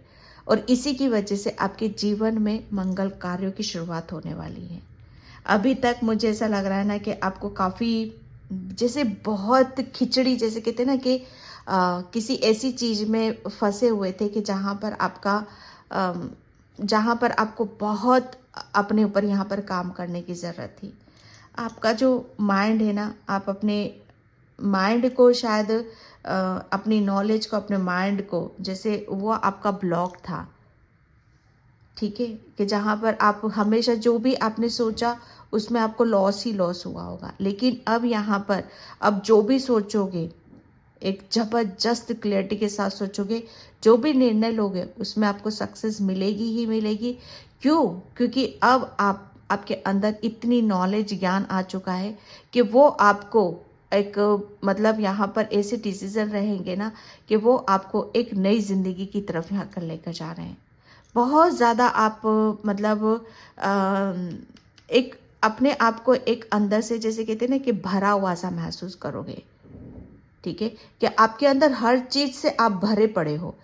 और इसी की वजह से आपके जीवन में मंगल कार्यों की शुरुआत होने वाली है। अभी तक मुझे ऐसा लग रहा है ना कि आपको काफ़ी, जैसे बहुत खिचड़ी, जैसे कहते हैं ना कि किसी ऐसी चीज़ में फंसे हुए थे कि जहाँ पर आपको बहुत अपने ऊपर यहाँ पर काम करने की ज़रूरत थी। आपका जो माइंड है ना, आप अपने माइंड को शायद अपनी नॉलेज को, अपने माइंड को, जैसे वो आपका ब्लॉक था। ठीक है, कि जहाँ पर आप हमेशा जो भी आपने सोचा उसमें आपको लॉस ही लॉस हुआ होगा, लेकिन अब यहाँ पर अब जो भी सोचोगे, एक ज़बरदस्त क्लैरिटी के साथ सोचोगे, जो भी निर्णय लोगे उसमें आपको सक्सेस मिलेगी ही मिलेगी। क्यों? क्योंकि अब आपके अंदर इतनी नॉलेज, ज्ञान आ चुका है कि वो आपको एक, मतलब यहाँ पर ऐसे डिसीजन रहेंगे ना कि वो आपको एक नई ज़िंदगी की तरफ यहाँ कर लेकर जा रहे हैं। बहुत ज़्यादा आप, मतलब एक अपने आप को एक अंदर से, जैसे कहते हैं ना कि भरा हुआ सा महसूस करोगे। ठीक है, कि आपके अंदर हर चीज़ से आप भरे पड़े हो।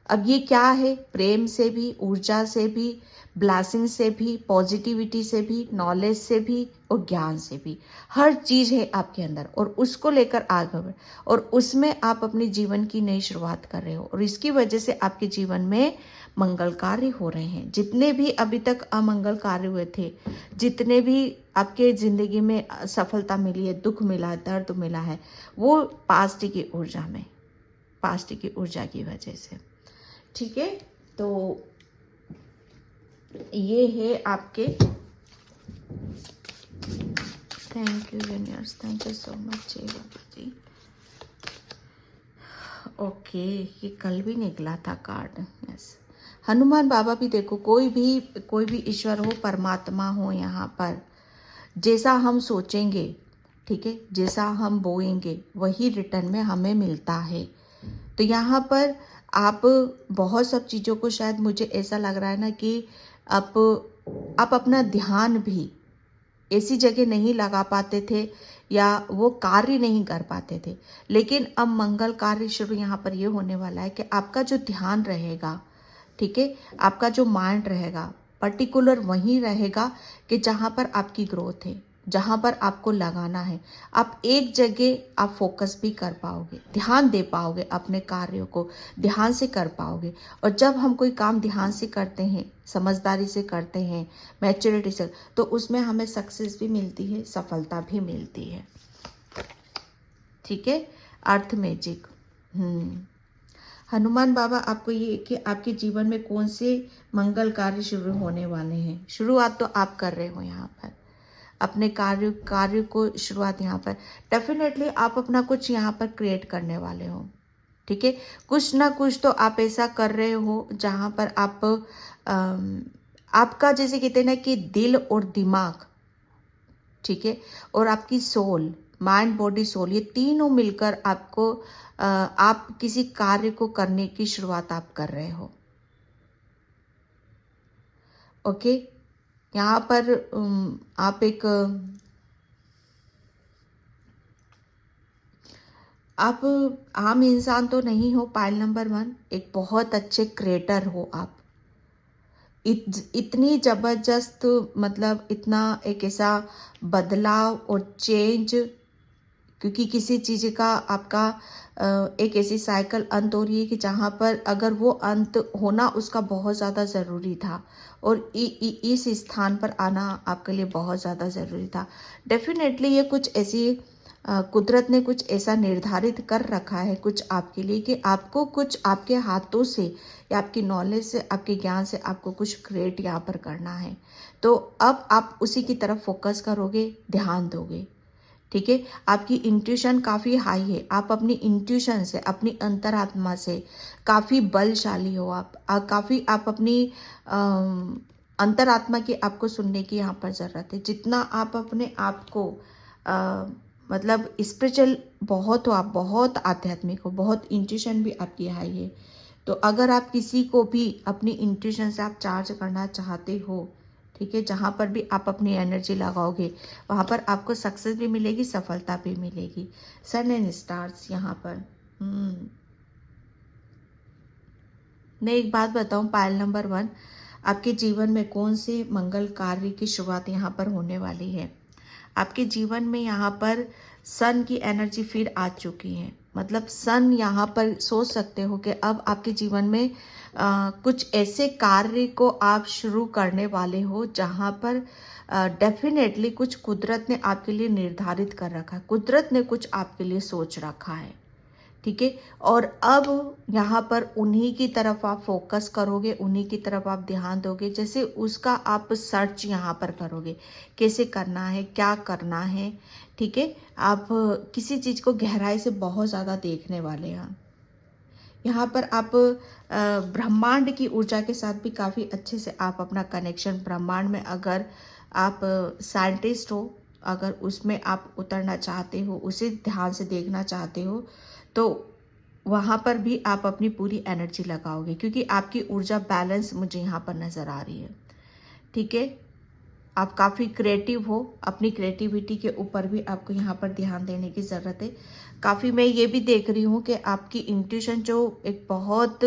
अब ये क्या है? प्रेम से भी, ऊर्जा से भी, ब्लेसिंग से भी, पॉजिटिविटी से भी, नॉलेज से भी और ज्ञान से भी, हर चीज़ है आपके अंदर, और उसको लेकर आगे बढ़, और उसमें आप अपने जीवन की नई शुरुआत कर रहे हो, और इसकी वजह से आपके जीवन में मंगल कार्य हो रहे हैं। जितने भी अभी तक अमंगल कार्य हुए थे, जितने भी आपके ज़िंदगी में सफलता मिली है, दुख मिला है, दर्द मिला है, वो पास्ट की ऊर्जा में, पास्ट की ऊर्जा की वजह से। ठीक है, तो ये है आपके thank you universe, thank you so much ji Baba ji. Okay, ये कल भी निकला था कार्ड। यस, हनुमान बाबा भी देखो, कोई भी ईश्वर हो, परमात्मा हो, यहाँ पर जैसा हम सोचेंगे, ठीक है, जैसा हम बोएंगे वही रिटर्न में हमें मिलता है। तो यहाँ पर आप बहुत सब चीज़ों को, शायद मुझे ऐसा लग रहा है ना कि आप अपना ध्यान भी ऐसी जगह नहीं लगा पाते थे या वो कार्य नहीं कर पाते थे, लेकिन अब मंगल कार्य शुरू यहाँ पर ये होने वाला है कि आपका जो ध्यान रहेगा, ठीक है, आपका जो माइंड रहेगा पर्टिकुलर वहीं रहेगा कि जहाँ पर आपकी ग्रोथ है, जहाँ पर आपको लगाना है। आप एक जगह आप फोकस भी कर पाओगे, ध्यान दे पाओगे, अपने कार्यों को ध्यान से कर पाओगे। और जब हम कोई काम ध्यान से करते हैं, समझदारी से करते हैं, मैच्योरिटी से, तो उसमें हमें सक्सेस भी मिलती है, सफलता भी मिलती है। ठीक है, अर्थ मैजिक। हनुमान बाबा आपको ये कि आपके जीवन में कौन से मंगल कार्य शुरू होने वाले हैं। शुरुआत तो आप कर रहे हो यहाँ पर अपने कार्य को, शुरुआत यहाँ पर डेफिनेटली आप अपना कुछ यहाँ पर क्रिएट करने वाले हो। ठीक है, कुछ ना कुछ तो आप ऐसा कर रहे हो जहाँ पर आपका जैसे कहते हैं ना कि दिल और दिमाग, ठीक है, और आपकी सोल, माइंड बॉडी सोल, ये तीनों मिलकर आपको आप किसी कार्य को करने की शुरुआत आप कर रहे हो। ओके, यहाँ पर आप एक आप आम इंसान तो नहीं हो। पाइल नंबर 1, एक बहुत अच्छे क्रिएटर हो आप। इतनी जबरदस्त, मतलब इतना एक ऐसा बदलाव और चेंज, क्योंकि किसी चीज़ का आपका एक ऐसी साइकिल अंत हो रही है कि जहाँ पर अगर वो अंत होना उसका बहुत ज़्यादा ज़रूरी था, और इस स्थान पर आना आपके लिए बहुत ज़्यादा ज़रूरी था। डेफिनेटली ये कुछ ऐसी कुदरत ने कुछ ऐसा निर्धारित कर रखा है कुछ आपके लिए कि आपको कुछ आपके हाथों से या आपकी नॉलेज से, आपके ज्ञान से आपको कुछ क्रिएट यहाँ पर करना है। तो अब आप उसी की तरफ फोकस करोगे, ध्यान दोगे। ठीक है, आपकी इंट्यूशन काफ़ी हाई है। आप अपनी इंट्यूशन से, अपनी अंतरात्मा से काफ़ी बलशाली हो। काफ़ी आप अपनी अंतरात्मा की आपको सुनने की यहाँ पर ज़रूरत है। जितना आप अपने आप को मतलब स्पिरिचुअल बहुत हो, आप बहुत आध्यात्मिक हो, बहुत इंट्यूशन भी आपकी हाई है। तो अगर आप किसी को भी अपनी इंट्यूशन से आप चार्ज करना चाहते हो, ठीक है, जहाँ पर भी आप अपनी एनर्जी लगाओगे वहाँ पर आपको सक्सेस भी मिलेगी, सफलता भी मिलेगी। सन एंड स्टार्स यहाँ पर। मैं एक बात बताऊँ, पायल नंबर 1, आपके जीवन में कौन से मंगल कार्य की शुरुआत यहाँ पर होने वाली है। आपके जीवन में यहाँ पर सन की एनर्जी फिर आ चुकी है। मतलब सन यहाँ पर सोच सकते हो कि अब आपके जीवन में कुछ ऐसे कार्य को आप शुरू करने वाले हो जहाँ पर डेफिनेटली कुछ कुदरत ने आपके लिए निर्धारित कर रखा है, कुदरत ने कुछ आपके लिए सोच रखा है। ठीक है, और अब यहाँ पर उन्हीं की तरफ आप फोकस करोगे, उन्हीं की तरफ आप ध्यान दोगे, जैसे उसका आप सर्च यहाँ पर करोगे, कैसे करना है, क्या करना है। ठीक है, आप किसी चीज़ को गहराई से बहुत ज़्यादा देखने वाले हैं। यहाँ पर आप ब्रह्मांड की ऊर्जा के साथ भी काफ़ी अच्छे से आप अपना कनेक्शन, ब्रह्मांड में अगर आप साइंटिस्ट हो, अगर उसमें आप उतरना चाहते हो, उसे ध्यान से देखना चाहते हो, तो वहाँ पर भी आप अपनी पूरी एनर्जी लगाओगे, क्योंकि आपकी ऊर्जा बैलेंस मुझे यहाँ पर नज़र आ रही है। ठीक है, आप काफ़ी क्रिएटिव हो, अपनी क्रिएटिविटी के ऊपर भी आपको यहाँ पर ध्यान देने की ज़रूरत है। काफ़ी मैं ये भी देख रही हूँ कि आपकी इंट्यूशन जो एक बहुत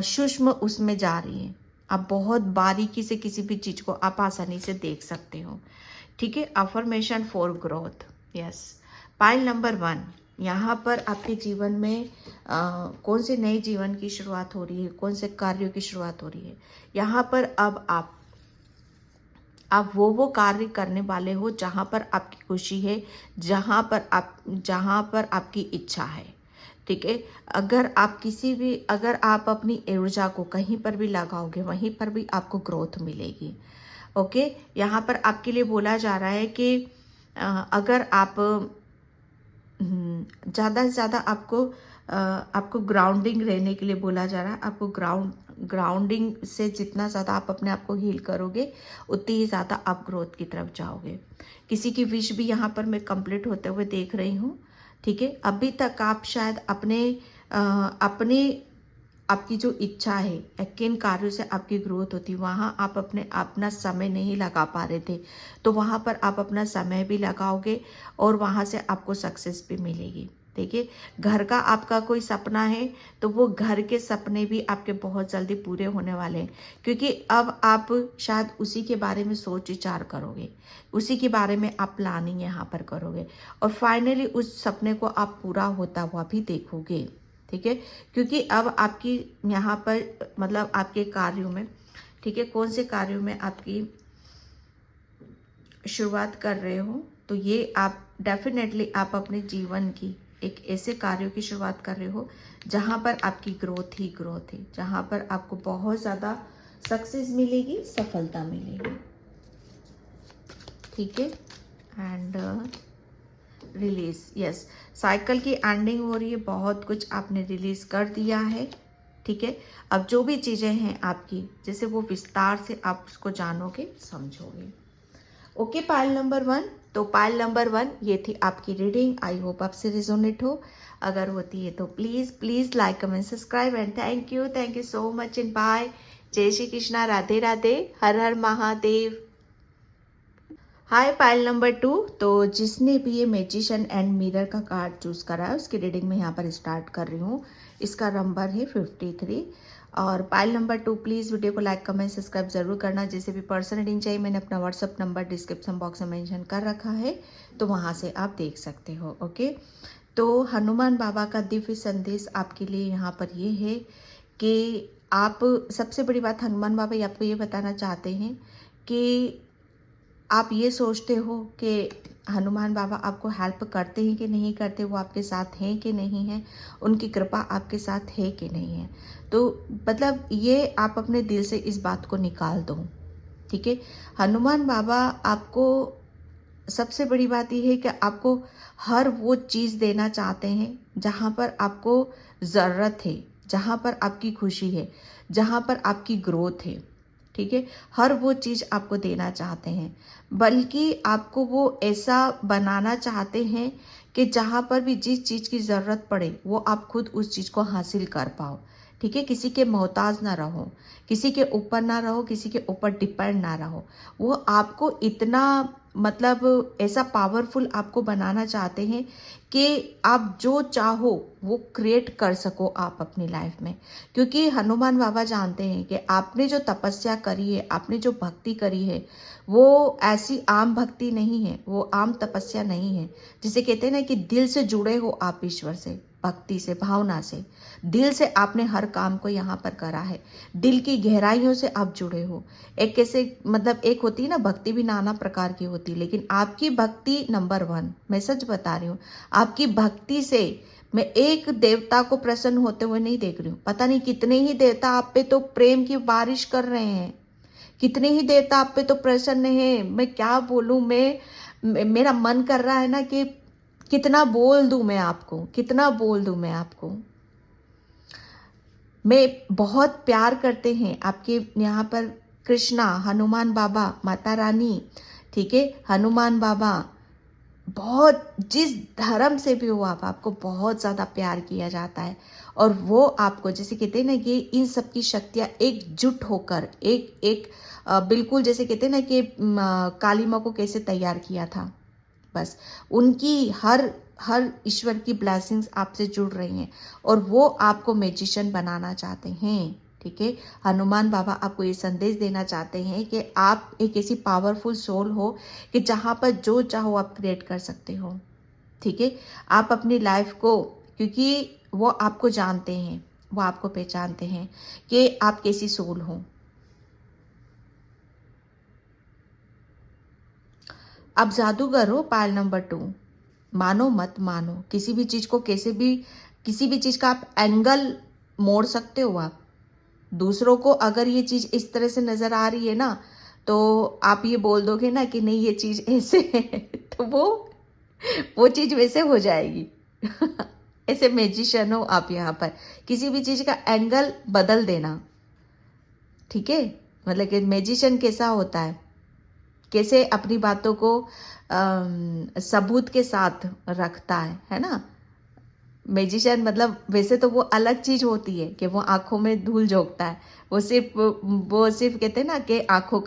सूक्ष्म उसमें जा रही है। आप बहुत बारीकी से किसी भी चीज़ को आप आसानी से देख सकते हो। ठीक है, affirmation for growth. Yes, pile number 1, यहाँ पर आपके जीवन में कौन से नए जीवन की शुरुआत हो रही है, कौन से कार्यों की शुरुआत हो रही है। यहाँ पर अब आप वो कार्य करने वाले हो जहाँ पर आपकी खुशी है, जहाँ पर आपकी इच्छा है। ठीक है, अगर आप अपनी ऊर्जा को कहीं पर भी लगाओगे वहीं पर भी आपको ग्रोथ मिलेगी। ओके, यहाँ पर आपके लिए बोला जा रहा है कि अगर आप ज़्यादा से ज़्यादा आपको ग्राउंडिंग रहने के लिए बोला जा रहा है। आपको ग्राउंडिंग से जितना ज़्यादा आप अपने आप को हील करोगे, उतनी ही ज़्यादा आप ग्रोथ की तरफ जाओगे। किसी की विश भी यहाँ पर मैं कंप्लीट होते हुए देख रही हूँ, ठीक है। अभी तक आप शायद अपने आपकी जो इच्छा है या किन कार्यों से आपकी ग्रोथ होती, वहाँ आप अपना समय नहीं लगा पा रहे थे, तो वहाँ पर आप अपना समय भी लगाओगे और वहाँ से आपको सक्सेस भी मिलेगी। देखिए, घर का आपका कोई सपना है तो वो घर के सपने भी आपके बहुत जल्दी पूरे होने वाले हैं, क्योंकि अब आप शायद उसी के बारे में सोच विचार करोगे, उसी के बारे में आप प्लानिंग यहाँ पर करोगे और फाइनली उस सपने को आप पूरा होता हुआ भी देखोगे, ठीक है। क्योंकि अब आपकी यहाँ पर मतलब आपके कार्यों में, ठीक है, कौन से कार्यों में आपकी शुरुआत कर रहे हो, तो ये आप डेफिनेटली आप अपने जीवन की एक ऐसे कार्यों की शुरुआत कर रहे हो जहाँ पर आपकी ग्रोथ ही ग्रोथ है, जहाँ पर आपको बहुत ज़्यादा सक्सेस मिलेगी, सफलता मिलेगी, ठीक है। एंड रिलीज, यस, साइकिल की एंडिंग हो रही है, बहुत कुछ आपने रिलीज कर दिया है, ठीक है। अब जो भी चीज़ें हैं आपकी, जैसे वो विस्तार से आप उसको जानोगे, समझोगे। Okay, pile number 1। तो पाइल नंबर 1 ये थी आपकी रीडिंग। आई होप आपसे रिजोनेट हो। अगर होती है तो please please like comment subscribe and thank you so much and bye. जय श्री कृष्णा, राधे राधे, हर हर महादेव। Hi pile number 2। तो जिसने भी ये मैजिशियन एंड मिरर का कार्ड चूज करा है उसकी रीडिंग में यहाँ पर स्टार्ट कर रही हूँ। इसका नंबर है 53। और पाइल नंबर 2 प्लीज़ वीडियो को लाइक कमेंट सब्सक्राइब जरूर करना। जैसे भी पर्सनल रीडिंग चाहिए मैंने अपना व्हाट्सअप नंबर डिस्क्रिप्शन बॉक्स में मेंशन कर रखा है, तो वहाँ से आप देख सकते हो। ओके, तो हनुमान बाबा का दिव्य संदेश आपके लिए यहाँ पर ये है कि आप, सबसे बड़ी बात हनुमान बाबा आपको ये बताना चाहते हैं कि आप ये सोचते हो कि हनुमान बाबा आपको हेल्प करते हैं कि नहीं करते, वो आपके साथ हैं कि नहीं हैं, उनकी कृपा आपके साथ है कि नहीं है। तो मतलब ये आप अपने दिल से इस बात को निकाल दो, ठीक है। हनुमान बाबा आपको, सबसे बड़ी बात यह है कि आपको हर वो चीज़ देना चाहते हैं जहाँ पर आपको ज़रूरत है, जहाँ पर आपकी खुशी है, जहाँ पर आपकी ग्रोथ है, ठीक है। हर वो चीज़ आपको देना चाहते हैं, बल्कि आपको वो ऐसा बनाना चाहते हैं कि जहाँ पर भी जिस चीज़ की ज़रूरत पड़े वो आप खुद उस चीज़ को हासिल कर पाओ, ठीक है। किसी के मोहताज ना रहो, किसी के ऊपर ना रहो, किसी के ऊपर डिपेंड ना रहो। वो आपको इतना मतलब ऐसा पावरफुल आपको बनाना चाहते हैं कि आप जो चाहो वो क्रिएट कर सको आप अपनी लाइफ में। क्योंकि हनुमान बाबा जानते हैं कि आपने जो तपस्या करी है, आपने जो भक्ति करी है, वो ऐसी आम भक्ति नहीं है, वो आम तपस्या नहीं है। जिसे कहते हैं ना कि दिल से जुड़े हो आप ईश्वर से, भक्ति से, भावना से, दिल से आपने हर काम को यहाँ पर करा है, दिल की गहराइयों से आप जुड़े हो। एक कैसे मतलब एक होती है ना भक्ति, भी नाना प्रकार की होती है, लेकिन आपकी भक्ति नंबर 1, मैं सच बता रही हूँ, आपकी भक्ति से मैं एक देवता को प्रसन्न होते हुए नहीं देख रही हूँ। पता नहीं कितने ही देवता आप पे तो प्रेम की बारिश कर रहे हैं, कितने ही देवता आप पे तो प्रसन्न है। मैं क्या बोलूँ, मेरा मन कर रहा है ना कि कितना बोल दूं मैं आपको, कितना बोल दूं मैं आपको। मैं बहुत प्यार करते हैं आपके यहाँ पर कृष्णा, हनुमान बाबा, माता रानी, ठीक है। हनुमान बाबा बहुत, जिस धर्म से भी हो आप, आपको बहुत ज़्यादा प्यार किया जाता है और वो आपको, जैसे कहते हैं ना कि इन सब की शक्तियाँ एकजुट होकर एक एक बिल्कुल जैसे कहते हैं ना कि काली माँ को कैसे तैयार किया था, बस उनकी हर हर ईश्वर की ब्लेसिंग्स आपसे जुड़ रही हैं और वो आपको मैजिशियन बनाना चाहते हैं, ठीक है। हनुमान बाबा आपको ये संदेश देना चाहते हैं कि आप एक ऐसी पावरफुल सोल हो कि जहाँ पर जो चाहो आप क्रिएट कर सकते हो, ठीक है। आप अपनी लाइफ को, क्योंकि वो आपको जानते हैं, वो आपको पहचानते हैं कि आप कैसी सोल हो। अब जादूगर हो, पायल नंबर 2, मानो मत मानो, किसी भी चीज को कैसे भी, किसी भी चीज का आप एंगल मोड़ सकते हो। आप दूसरों को अगर ये चीज इस तरह से नजर आ रही है ना, तो आप ये बोल दोगे ना कि नहीं ये चीज़ ऐसे है तो वो चीज़ वैसे हो जाएगी। ऐसे मैजिशियन हो आप यहाँ पर, किसी भी चीज़ का एंगल बदल देना, ठीक है। मतलब कि मैजिशियन कैसा होता है, कैसे अपनी बातों को सबूत के साथ रखता है ना। मैजिशियन मतलब वैसे तो वो अलग चीज होती है कि वो आंखों में धूल झोंकता है, वो सिर्फ कहते हैं ना कि आंखों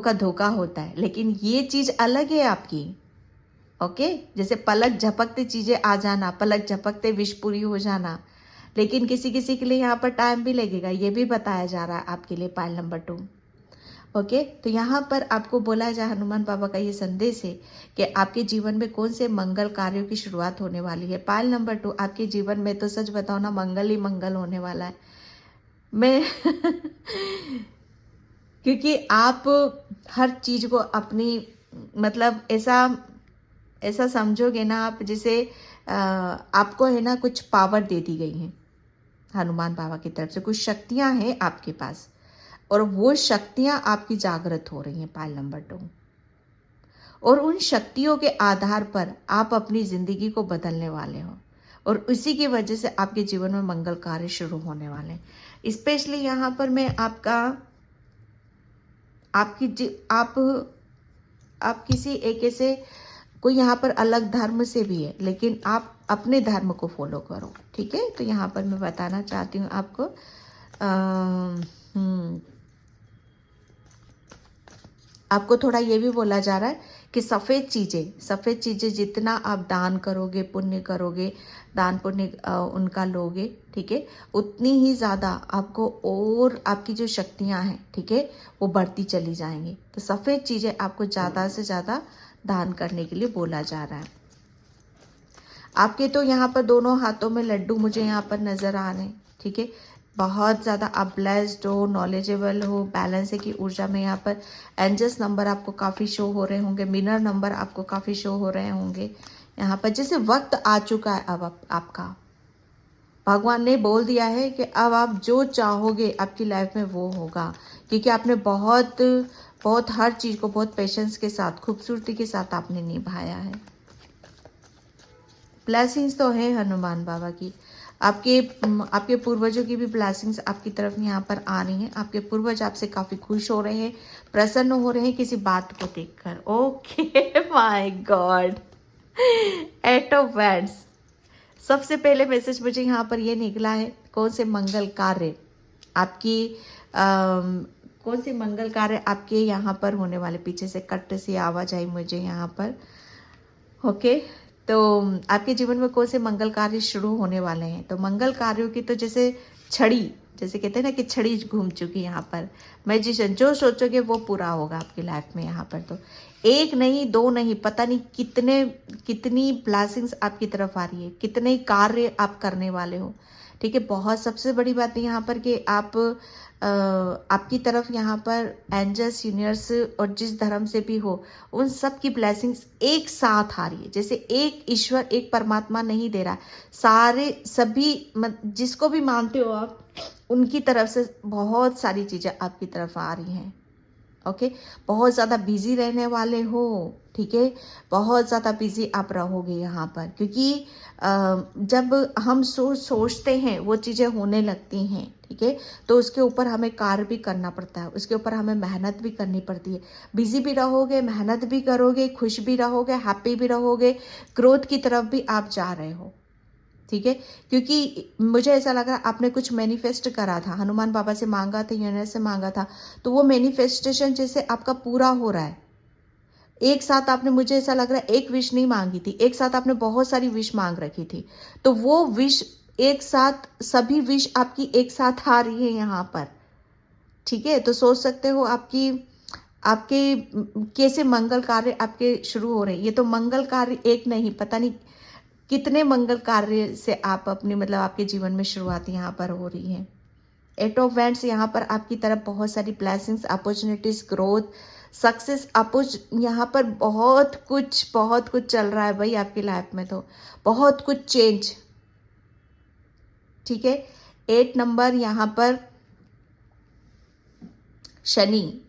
का धोखा होता है, लेकिन ये चीज अलग है आपकी। ओके, जैसे पलक झपकते चीजें आ जाना, पलक झपकते विश पूरी हो जाना, लेकिन किसी किसी के लिए यहाँ पर टाइम भी लगेगा, ये भी बताया जा रहा है आपके लिए पाइल नंबर 2। ओके, तो यहाँ पर आपको बोला जाए, हनुमान बाबा का ये संदेश है कि आपके जीवन में कौन से मंगल कार्यों की शुरुआत होने वाली है। पाइल नंबर 2, आपके जीवन में तो सच बताओ ना, मंगल ही मंगल होने वाला है। मैं क्योंकि आप हर चीज को अपनी मतलब ऐसा ऐसा समझोगे ना आप, जैसे आपको है ना कुछ पावर दे दी गई है हनुमान बाबा की तरफ से, कुछ शक्तियां हैं आपके पास, और वो शक्तियां आपकी जागृत हो रही हैं पाइल नंबर 2। और उन शक्तियों के आधार पर आप अपनी जिंदगी को बदलने वाले हो, और उसी की वजह से आपके जीवन में मंगल कार्य शुरू होने वाले हैं। स्पेशली यहाँ पर मैं आप किसी एक ऐसे कोई यहाँ पर अलग धर्म से भी है, लेकिन आप अपने धर्म को फॉलो करो, ठीक है। तो यहाँ पर मैं बताना चाहती हूँ आपको आपको थोड़ा ये भी बोला जा रहा है कि सफ़ेद चीज़ें जितना आप दान करोगे, पुण्य करोगे, दान पुण्य उनका लोगे, ठीक है, उतनी ही ज़्यादा आपको और आपकी जो शक्तियां हैं, ठीक है, वो बढ़ती चली जाएंगी। तो सफ़ेद चीज़ें आपको ज़्यादा से ज़्यादा दान करने के लिए बोला जा रहा है। आपके तो यहाँ पर दोनों हाथों में लड्डू मुझे यहाँ पर नज़र आ रहे हैं, ठीक है। बहुत ज़्यादा आप ब्लेस्ड हो, नॉलेजेबल हो, बैलेंस है की ऊर्जा में। यहाँ पर एंजल्स नंबर आपको काफ़ी शो हो रहे होंगे, मिनर नंबर आपको काफ़ी शो हो रहे होंगे। यहाँ पर जैसे वक्त आ चुका है अब आपका, भगवान ने बोल दिया है कि अब आप जो चाहोगे आपकी लाइफ में वो होगा, क्योंकि आपने बहुत बहुत हर चीज़ को बहुत पेशेंस के साथ, खूबसूरती के साथ आपने निभाया है। ब्लेसिंग्स तो है हनुमान बाबा की, आपके पूर्वजों की भी ब्लेसिंग्स आपकी तरफ यहाँ पर आ रही हैं। आपके पूर्वज आपसे काफ़ी खुश हो रहे हैं, प्रसन्न हो रहे हैं किसी बात को देखकर। Okay my God, 8 of wands. सबसे पहले मैसेज मुझे यहाँ पर ये निकला है, कौन से मंगल कार्य आपके यहाँ पर होने वाले। पीछे से कट सी आवाज आई मुझे यहाँ पर। ओके, तो आपके जीवन में कौन से मंगल कार्य शुरू होने वाले हैं। तो मंगल कार्यों की तो जैसे छड़ी, जैसे कहते हैं ना कि छड़ी घूम चुकी यहाँ पर। मैजिशियन, जो सोचोगे वो पूरा होगा आपकी लाइफ में। यहाँ पर तो एक नहीं, दो नहीं, पता नहीं कितनी ब्लेसिंग्स आपकी तरफ आ रही है, कितने कार्य आप करने वाले हो, ठीक है। बहुत सबसे बड़ी बात है यहाँ पर कि आपकी तरफ यहाँ पर एंजल्स, यूनिवर्स और जिस धर्म से भी हो, उन सब की ब्लेसिंग्स एक साथ आ रही है। जैसे एक ईश्वर, एक परमात्मा नहीं दे रहा, सारे सभी जिसको भी मानते हो आप, उनकी तरफ से बहुत सारी चीज़ें आपकी तरफ आ रही हैं। ओके, बहुत ज़्यादा बिजी रहने वाले हो, ठीक है, बहुत ज़्यादा बिजी आप रहोगे यहाँ पर, क्योंकि जब हम सोचते हैं वो चीज़ें होने लगती हैं, ठीक है। तो उसके ऊपर हमें कार्य भी करना पड़ता है, उसके ऊपर हमें मेहनत भी करनी पड़ती है। बिजी भी रहोगे, मेहनत भी करोगे, खुश भी रहोगे, हैप्पी भी रहोगे, ग्रोथ की तरफ भी आप जा रहे हो, ठीक है। क्योंकि मुझे ऐसा लग रहा है आपने कुछ मैनिफेस्ट करा था, हनुमान बाबा से मांगा था, यूनिवर्स से मांगा था, तो वो मैनिफेस्टेशन जैसे आपका पूरा हो रहा है। एक साथ आपने, मुझे ऐसा लग रहा है एक विश नहीं मांगी थी, एक साथ आपने बहुत सारी विश मांग रखी थी, तो वो विश एक साथ, सभी विश आपकी एक साथ आ रही है यहाँ पर, ठीक है। तो सोच सकते हो आपके कैसे मंगल कार्य आपके शुरू हो रहे हैं। ये तो मंगल कार्य एक नहीं, पता नहीं कितने मंगल कार्य से आप अपनी मतलब आपके जीवन में शुरुआत यहाँ पर हो रही है। 8 ऑफ वैंड्स यहाँ पर आपकी तरफ बहुत सारी ब्लेसिंग्स, अपॉर्चुनिटीज, ग्रोथ, सक्सेस, यहाँ पर बहुत कुछ चल रहा है भाई आपकी लाइफ में, तो बहुत कुछ चेंज, ठीक है। 8 नंबर यहाँ पर शनि,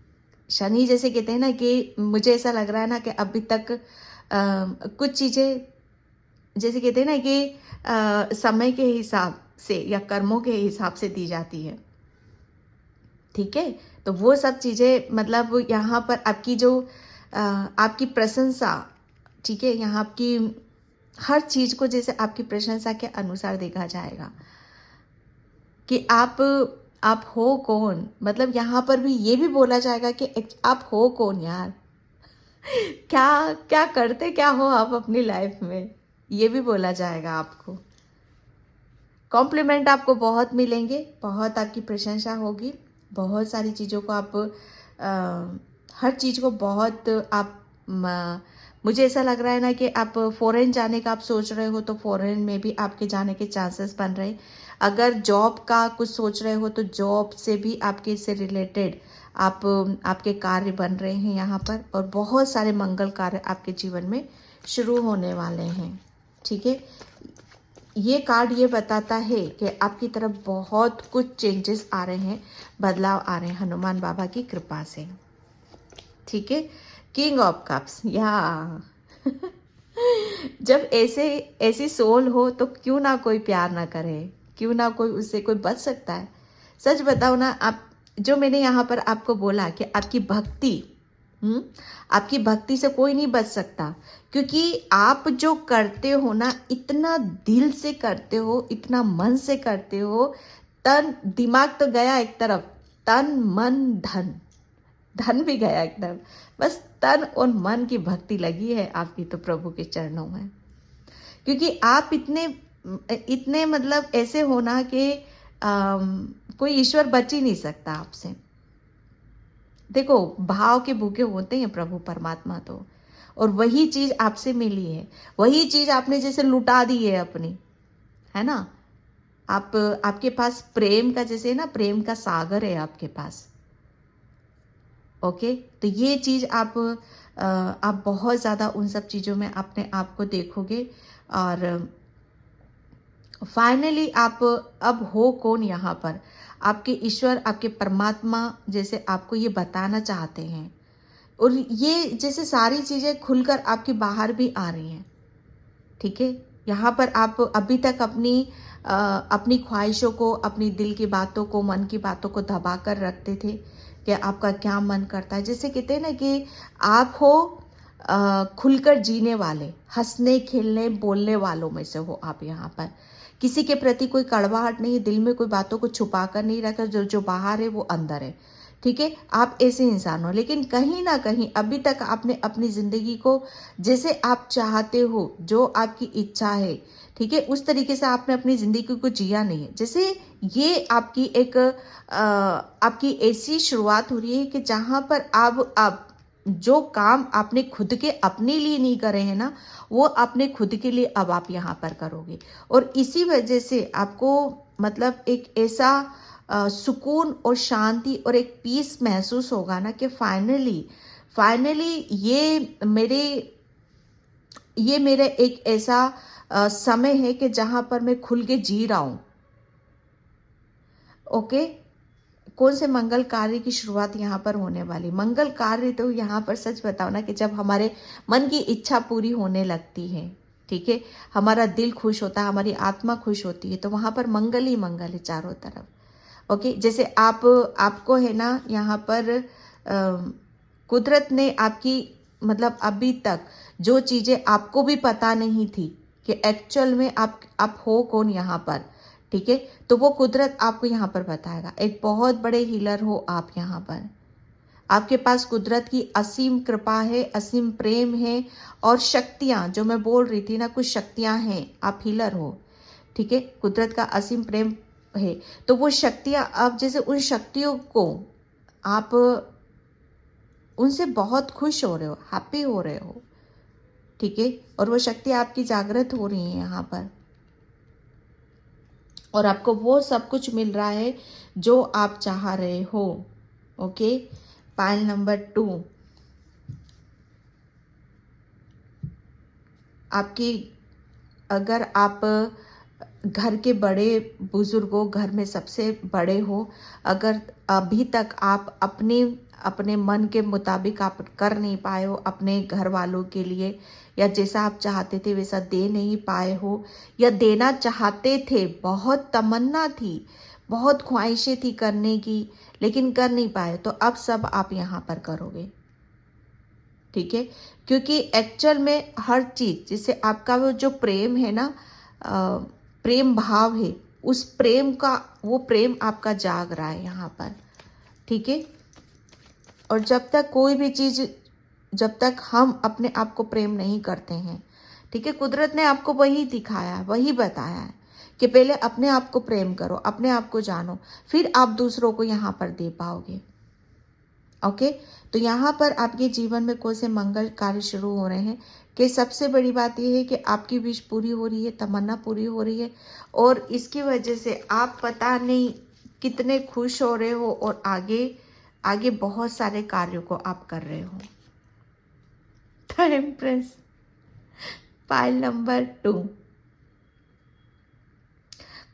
शनि जैसे कहते हैं ना कि मुझे ऐसा लग रहा है ना कि अभी तक कुछ चीज़ें जैसे कहते हैं ना कि समय के हिसाब से या कर्मों के हिसाब से दी जाती है, ठीक है। तो वो सब चीज़ें मतलब यहाँ पर आपकी जो आपकी प्रशंसा, ठीक है, यहाँ आपकी हर चीज़ को जैसे आपकी प्रशंसा के अनुसार देखा जाएगा कि आप हो कौन। मतलब यहाँ पर भी ये भी बोला जाएगा कि आप हो कौन यार, क्या क्या करते क्या हो आप अपनी लाइफ में, ये भी बोला जाएगा आपको। कॉम्प्लीमेंट आपको बहुत मिलेंगे, बहुत आपकी प्रशंसा होगी, बहुत सारी चीज़ों को आप हर चीज़ को बहुत आप मुझे ऐसा लग रहा है ना कि आप फॉरेन जाने का आप सोच रहे हो तो फॉरेन में भी आपके जाने के चांसेस बन रहे हैं। अगर जॉब का कुछ सोच रहे हो तो जॉब से भी आपके से रिलेटेड आपके कार्य बन रहे हैं यहाँ पर, और बहुत सारे मंगल कार्य आपके जीवन में शुरू होने वाले हैं, ठीक है। ये कार्ड ये बताता है कि आपकी तरफ बहुत कुछ चेंजेस आ रहे हैं, बदलाव आ रहे हैं हनुमान बाबा की कृपा से, ठीक है। किंग ऑफ कप्स, या जब ऐसी सोल हो तो क्यों ना कोई प्यार ना करे, क्यों ना कोई उससे कोई बच सकता है। सच बताओ ना, आप जो मैंने यहाँ पर आपको बोला कि आपकी भक्ति, आपकी भक्ति से कोई नहीं बच सकता, क्योंकि आप जो करते हो ना इतना दिल से करते हो, इतना मन से करते हो। तन दिमाग तो गया एक तरफ, तन मन धन, धन भी गया एक तरफ, बस तन और मन की भक्ति लगी है आपकी तो प्रभु के चरणों में। क्योंकि आप इतने इतने मतलब ऐसे हो ना कि कोई ईश्वर बच ही नहीं सकता आपसे। देखो, भाव के भूखे होते हैं प्रभु परमात्मा तो, और वही चीज आपसे मिली है, वही चीज आपने जैसे लुटा दी है अपनी, है ना। आपके पास प्रेम का जैसे ना, प्रेम का सागर है आपके पास। ओके, तो ये चीज आप बहुत ज्यादा उन सब चीजों में अपने आप को देखोगे, और फाइनली आप अब हो कौन यहाँ पर, आपके ईश्वर, आपके परमात्मा जैसे आपको ये बताना चाहते हैं, और ये जैसे सारी चीज़ें खुलकर आपकी बाहर भी आ रही हैं, ठीक है। यहाँ पर आप अभी तक अपनी ख्वाहिशों को, अपनी दिल की बातों को, मन की बातों को दबा कर रखते थे कि आपका क्या मन करता है। जैसे कहते हैं ना कि आप हो खुलकर जीने वाले, हंसने खेलने बोलने वालों में से हो आप यहाँ पर। किसी के प्रति कोई कड़वाहट नहीं, दिल में कोई बातों को छुपा कर नहीं रखा, जो बाहर है वो अंदर है, ठीक है। आप ऐसे इंसान हो, लेकिन कहीं ना कहीं अभी तक आपने अपनी ज़िंदगी को जैसे आप चाहते हो, जो आपकी इच्छा है, ठीक है, उस तरीके से आपने अपनी ज़िंदगी को जिया नहीं है। जैसे ये आपकी ऐसी शुरुआत हो रही है कि जहाँ पर आप जो काम आपने खुद के अपने लिए नहीं करे हैं ना, वो आपने खुद के लिए अब आप यहाँ पर करोगे, और इसी वजह से आपको मतलब एक ऐसा सुकून और शांति और एक पीस महसूस होगा ना कि फाइनली ये मेरे एक ऐसा समय है कि जहां पर मैं खुल के जी रहा हूं। ओके, कौन से मंगल कार्य की शुरुआत यहाँ पर होने वाली। मंगल कार्य तो यहाँ पर सच बताओ ना कि जब हमारे मन की इच्छा पूरी होने लगती है, ठीक है, हमारा दिल खुश होता है, हमारी आत्मा खुश होती है, तो वहाँ पर मंगल ही मंगल है चारों तरफ। ओके, जैसे आपको है ना यहाँ पर कुदरत ने आपकी मतलब अभी तक जो चीज़ें आपको भी पता नहीं थी कि एक्चुअल में आप हो कौन यहाँ पर, ठीक है, तो वो कुदरत आपको यहाँ पर बताएगा। एक बहुत बड़े हीलर हो आप यहाँ पर, आपके पास कुदरत की असीम कृपा है, असीम प्रेम है, और शक्तियाँ जो मैं बोल रही थी ना, कुछ शक्तियाँ हैं, आप हीलर हो, ठीक है, कुदरत का असीम प्रेम है। तो वो शक्तियाँ, अब जैसे उन शक्तियों को आप उनसे बहुत खुश हो रहे हो, हैप्पी हो रहे हो, ठीक है, और वो शक्ति आपकी जागृत हो रही है यहाँ पर, और आपको वो सब कुछ मिल रहा है जो आप चाह रहे हो। ओके, पायल नंबर 2, आपकी अगर आप घर के बड़े बुजुर्ग हो, घर में सबसे बड़े हो, अगर अभी तक आप अपने अपने मन के मुताबिक आप कर नहीं पाए हो अपने घर वालों के लिए, या जैसा आप चाहते थे वैसा दे नहीं पाए हो, या देना चाहते थे, बहुत तमन्ना थी, बहुत ख्वाहिशें थी करने की, लेकिन कर नहीं पाए, तो अब सब आप यहाँ पर करोगे। ठीक है, क्योंकि एक्चुअल में हर चीज, जैसे आपका वो जो प्रेम है ना, प्रेम भाव है, उस प्रेम का, वो प्रेम आपका जाग रहा है यहाँ पर। ठीक है, और जब तक कोई भी चीज, जब तक हम अपने आप को प्रेम नहीं करते हैं, ठीक है, कुदरत ने आपको वही दिखाया है, वही बताया है कि पहले अपने आप को प्रेम करो, अपने आप को जानो, फिर आप दूसरों को यहाँ पर दे पाओगे। ओके, तो यहाँ पर आपके जीवन में कौन से मंगल कार्य शुरू हो रहे हैं कि सबसे बड़ी बात यह है कि आपकी विश पूरी हो रही है, तमन्ना पूरी हो रही है, और इसकी वजह से आप पता नहीं कितने खुश हो रहे हो, और आगे आगे बहुत सारे कार्यों को आप कर रहे हो। Time press pile number 2।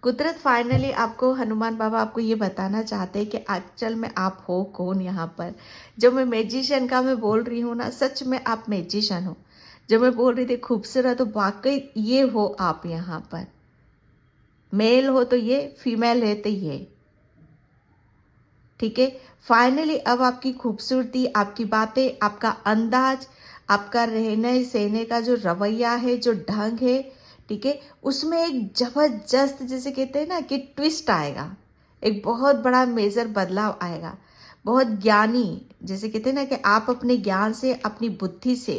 कुदरत फाइनली आपको, हनुमान बाबा आपको ये बताना चाहते हैं कि एक्चुअल में आप हो कौन यहाँ पर। जो मैं मैजिशियन का मैं बोल रही हूँ ना, सच में आप मैजिशियन हो। जो मैं बोल रही थी खूबसूरत, तो वाकई ये हो आप यहाँ पर। मेल हो तो ये, फीमेल है तो ये। ठीक है, फाइनली अब आपकी खूबसूरती, आपकी बातें, आपका अंदाज, आपका रहने सहने का जो रवैया है, जो ढंग है, ठीक है, उसमें एक जबरदस्त, जैसे कहते हैं ना कि ट्विस्ट आएगा, एक बहुत बड़ा मेजर बदलाव आएगा। बहुत ज्ञानी, जैसे कहते हैं ना कि आप अपने ज्ञान से, अपनी बुद्धि से,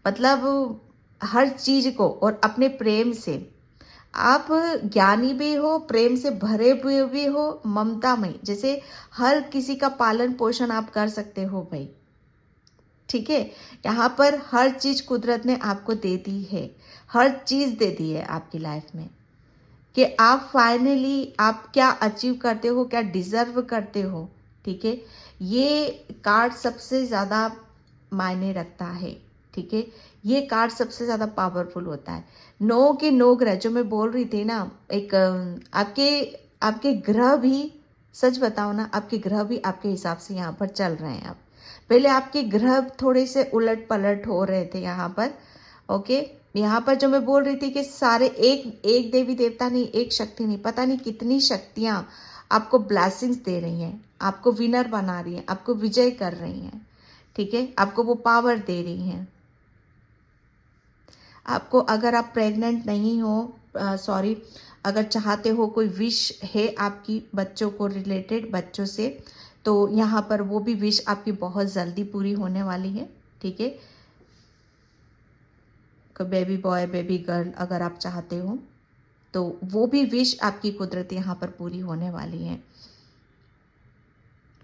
मतलब हर चीज को, और अपने प्रेम से, आप ज्ञानी भी हो, प्रेम से भरे हुए भी हो, ममता में, जैसे हर किसी का पालन पोषण आप कर सकते हो भाई। ठीक है, यहाँ पर हर चीज कुदरत ने आपको दे दी है, हर चीज दे दी है आपकी लाइफ में, कि आप फाइनली आप क्या अचीव करते हो, क्या डिजर्व करते हो। ठीक है, ये कार्ड सबसे ज़्यादा मायने रखता है। ठीक है, ये कार्ड सबसे ज़्यादा पावरफुल होता है। नो के नो ग्रह, जो मैं बोल रही थी ना, एक आपके आपके ग्रह भी, सच बताओ ना, आपके ग्रह भी आपके हिसाब से यहाँ पर चल रहे हैं। आप पहले आपके ग्रह थोड़े से उलट पलट हो रहे थे यहाँ पर। ओके, यहाँ पर जो मैं बोल रही थी कि सारे एक एक देवी देवता नहीं, एक शक्ति नहीं, पता नहीं कितनी शक्तियाँ आपको ब्लेसिंग्स दे रही हैं, आपको विनर बना रही हैं, आपको विजय कर रही हैं। ठीक है, आपको वो पावर दे रही हैं। आपको, अगर आप प्रेग्नेंट नहीं हो, सॉरी, अगर चाहते हो, कोई विश है आपकी बच्चों को रिलेटेड, बच्चों से, तो यहाँ पर वो भी विश आपकी बहुत जल्दी पूरी होने वाली है। ठीक है, बेबी बॉय, बेबी गर्ल अगर आप चाहते हो, तो वो भी विश आपकी कुदरत यहाँ पर पूरी होने वाली है।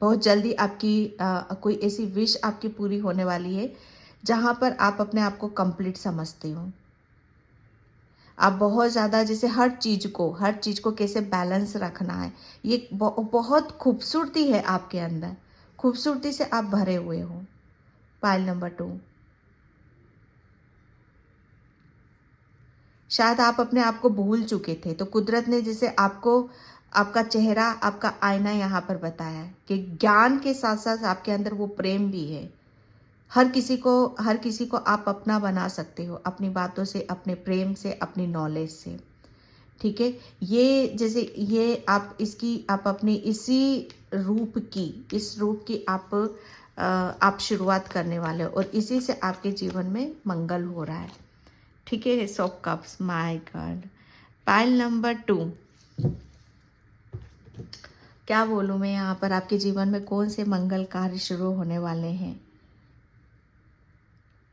बहुत जल्दी आपकी कोई ऐसी विश आपकी पूरी होने वाली है जहाँ पर आप अपने आप को कंप्लीट समझते हो। आप बहुत ज़्यादा, जैसे हर चीज़ को कैसे बैलेंस रखना है, ये बहुत खूबसूरती है आपके अंदर, खूबसूरती से आप भरे हुए हो। पाइल नंबर 2, शायद आप अपने आप को भूल चुके थे, तो कुदरत ने जैसे आपको, आपका चेहरा, आपका आईना यहाँ पर बताया है कि ज्ञान के साथ साथ आपके अंदर वो प्रेम भी है। हर किसी को आप अपना बना सकते हो, अपनी बातों से, अपने प्रेम से, अपनी नॉलेज से। ठीक है, ये जैसे ये आप इसकी, आप अपनी इस रूप की आप शुरुआत करने वाले हो, और इसी से आपके जीवन में मंगल हो रहा है। ठीक है, so cups, my god. Pile number 2, क्या बोलूँ मैं, यहाँ पर आपके जीवन में कौन से मंगल कार्य शुरू होने वाले हैं।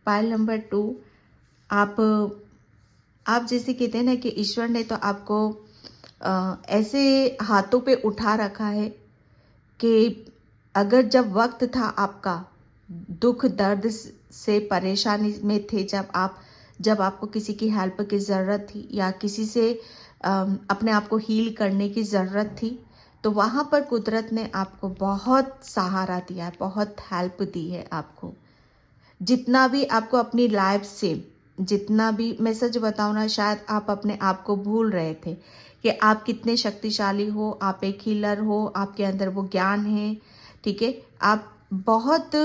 पाइल नंबर 2, आप जैसे कहते हैं ना कि ईश्वर ने तो आपको ऐसे हाथों पे उठा रखा है कि अगर जब वक्त था आपका दुख दर्द से परेशानी में थे, जब आपको किसी की हेल्प की ज़रूरत थी, या किसी से अपने आप को हील करने की ज़रूरत थी, तो वहाँ पर कुदरत ने आपको बहुत सहारा दिया है, बहुत हेल्प दी है आपको। जितना भी आपको अपनी लाइफ से, जितना भी, मैं सच बताऊँ ना, शायद आप अपने आप को भूल रहे थे कि आप कितने शक्तिशाली हो, आप एक हीलर हो, आपके अंदर वो ज्ञान है, ठीक है। आप बहुत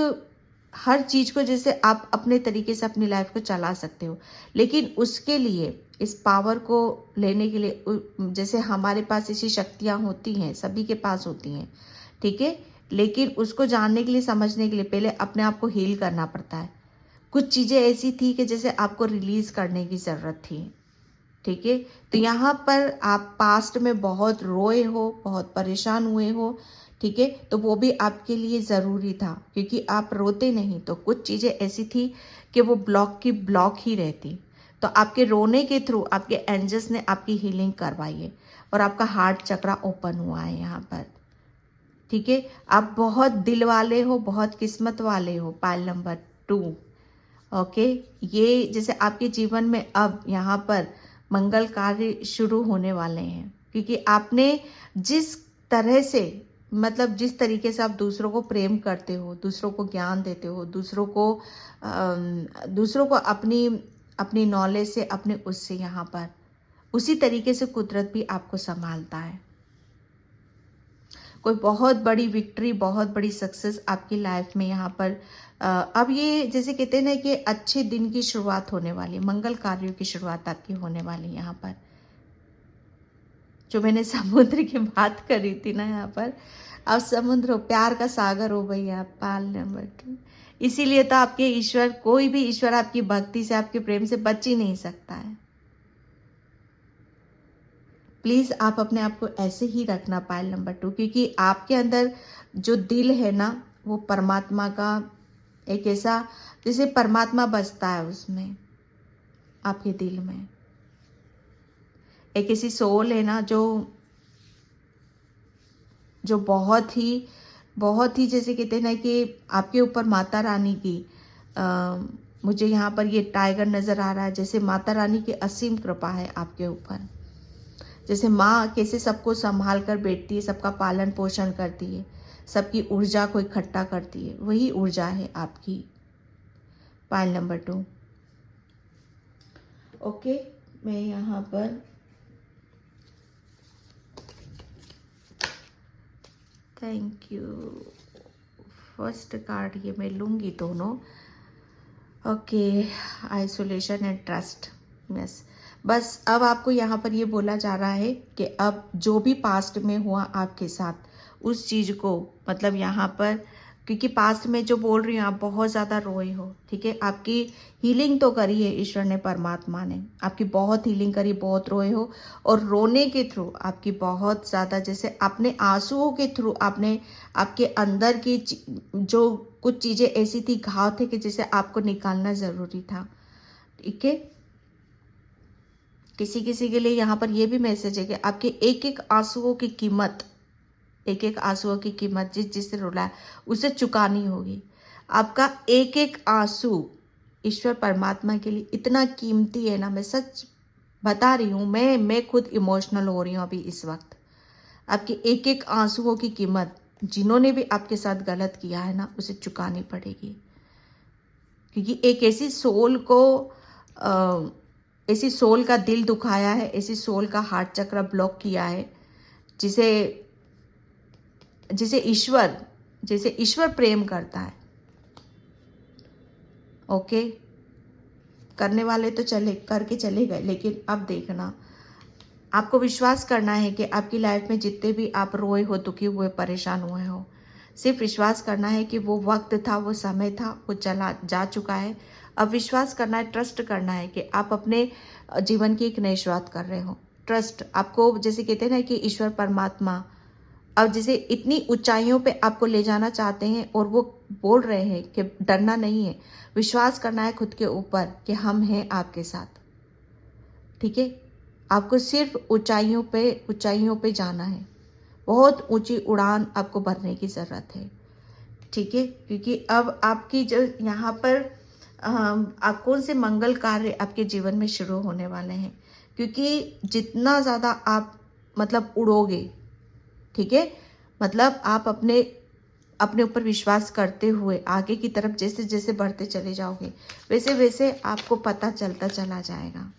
हर चीज़ को जैसे आप अपने तरीके से अपनी लाइफ को चला सकते हो, लेकिन उसके लिए इस पावर को लेने के लिए जैसे हमारे पास ऐसी शक्तियाँ होती हैं, सभी के पास होती हैं, ठीक है, लेकिन उसको जानने के लिए, समझने के लिए पहले अपने आप को हील करना पड़ता है। कुछ चीज़ें ऐसी थी कि जैसे आपको रिलीज़ करने की ज़रूरत थी, ठीक है। तो यहाँ पर आप पास्ट में बहुत रोए हो, बहुत परेशान हुए हो, ठीक है, तो वो भी आपके लिए ज़रूरी था, क्योंकि आप रोते नहीं तो कुछ चीज़ें ऐसी थी कि वो ब्लॉक की ब्लॉक ही रहती। तो आपके रोने के थ्रू आपके एंजल्स ने आपकी हीलिंग करवाई है और आपका हार्ट चक्रा ओपन हुआ है यहाँ पर, ठीक है। आप बहुत दिल वाले हो, बहुत किस्मत वाले हो। Pile number 2, okay. ये जैसे आपके जीवन में अब यहाँ पर मंगल कार्य शुरू होने वाले हैं, क्योंकि आपने जिस तरह से, मतलब जिस तरीके से आप दूसरों को प्रेम करते हो, दूसरों को ज्ञान देते हो, दूसरों को अपनी अपनी नॉलेज से, अपने उससे, यहाँ पर उसी तरीके से कुदरत भी आपको संभालता है। कोई बहुत बड़ी विक्ट्री, बहुत बड़ी सक्सेस आपकी लाइफ में यहाँ पर अब ये जैसे कहते हैं ना कि अच्छे दिन की शुरुआत होने वाली, मंगल कार्यों की शुरुआत आपकी होने वाली। यहाँ पर जो मैंने समुद्र की बात करी थी ना, यहाँ पर अब समुद्र हो, प्यार का सागर हो भैया। पाल नंबर 2, इसीलिए तो आपके ईश्वर, कोई भी ईश्वर आपकी भक्ति से, आपके प्रेम से बच ही नहीं सकता है। प्लीज़ आप अपने आप को ऐसे ही रखना, पाइल नंबर 2, क्योंकि आपके अंदर जो दिल है ना, वो परमात्मा का एक ऐसा, जैसे परमात्मा बसता है उसमें, आपके दिल में एक ऐसी सोल है ना जो जो बहुत ही जैसे कहते हैं ना कि आपके ऊपर माता रानी की मुझे यहाँ पर ये टाइगर नज़र आ रहा है, जैसे माता रानी की असीम कृपा है आपके ऊपर। जैसे माँ कैसे सबको संभाल कर बैठती है, सबका पालन पोषण करती है, सबकी ऊर्जा को इकट्ठा करती है, वही ऊर्जा है आपकी। Pile number 2, okay. मैं यहाँ पर थैंक यू, फर्स्ट कार्ड ये मैं लूँगी दोनों, okay. Isolation and trust, yes. बस अब आपको यहाँ पर ये बोला जा रहा है कि अब जो भी पास्ट में हुआ आपके साथ, उस चीज़ को, मतलब यहाँ पर, क्योंकि पास्ट में जो बोल रही हूँ, आप बहुत ज़्यादा रोए हो, ठीक है। आपकी हीलिंग तो करी है ईश्वर ने, परमात्मा ने आपकी बहुत हीलिंग करी, बहुत रोए हो, और रोने के थ्रू आपकी बहुत ज़्यादा, जैसे अपने आंसुओं के थ्रू आपने आपके अंदर की जो कुछ चीज़ें ऐसी थी, घाव थे कि जिसे आपको निकालना ज़रूरी था, ठीक है। किसी किसी के लिए यहाँ पर ये भी मैसेज है कि आपके एक एक आंसुओं की कीमत, एक एक आंसुओं की कीमत जिससे रुला है उसे चुकानी होगी। आपका एक एक आंसू ईश्वर परमात्मा के लिए इतना कीमती है ना, मैं सच बता रही हूँ, मैं खुद इमोशनल हो रही हूँ अभी इस वक्त। आपके एक एक आंसुओं की कीमत, जिन्होंने भी आपके साथ गलत किया है ना, उसे चुकानी पड़ेगी, क्योंकि एक ऐसी सोल को ऐसी सोल का दिल दुखाया है, ऐसी सोल का हार्ट चक्र ब्लॉक किया है, जिसे जिसे ईश्वर प्रेम करता है, ओके। करने वाले तो चले करके चले गए, लेकिन अब देखना, आपको विश्वास करना है कि आपकी लाइफ में जितने भी आप रोए हो, दुखी हुए, परेशान हुए हो, सिर्फ विश्वास करना है कि वो वक्त था, वो समय था, वो चला जा चुका है। अब विश्वास करना है, ट्रस्ट करना है कि आप अपने जीवन की एक नई शुरुआत कर रहे हो। ट्रस्ट आपको, जैसे कहते हैं ना कि ईश्वर परमात्मा अब जैसे इतनी ऊंचाइयों पे आपको ले जाना चाहते हैं, और वो बोल रहे हैं कि डरना नहीं है, विश्वास करना है खुद के ऊपर कि हम हैं आपके साथ, ठीक है। आपको सिर्फ ऊंचाइयों पे जाना है, बहुत ऊंची उड़ान आपको भरने की ज़रूरत है, ठीक है। क्योंकि अब आपकी जो यहाँ पर आप कौन से मंगल कार्य आपके जीवन में शुरू होने वाले हैं, क्योंकि जितना ज़्यादा आप मतलब उड़ोगे, ठीक है, मतलब आप अपने अपने ऊपर विश्वास करते हुए आगे की तरफ जैसे जैसे बढ़ते चले जाओगे वैसे वैसे आपको पता चलता चला जाएगा।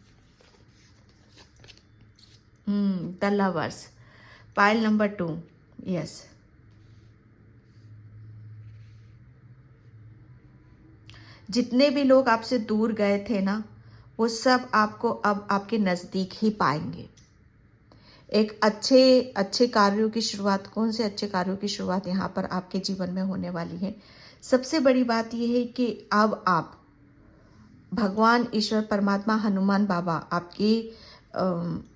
The lovers, pile number 2, yes. जितने भी लोग आपसे दूर गए थे ना, वो सब आपको अब आपके नज़दीक ही पाएंगे। एक अच्छे कार्यों की शुरुआत, कौन से अच्छे कार्यों की शुरुआत यहाँ पर आपके जीवन में होने वाली है? सबसे बड़ी बात यह है कि अब आप भगवान, ईश्वर, परमात्मा, हनुमान बाबा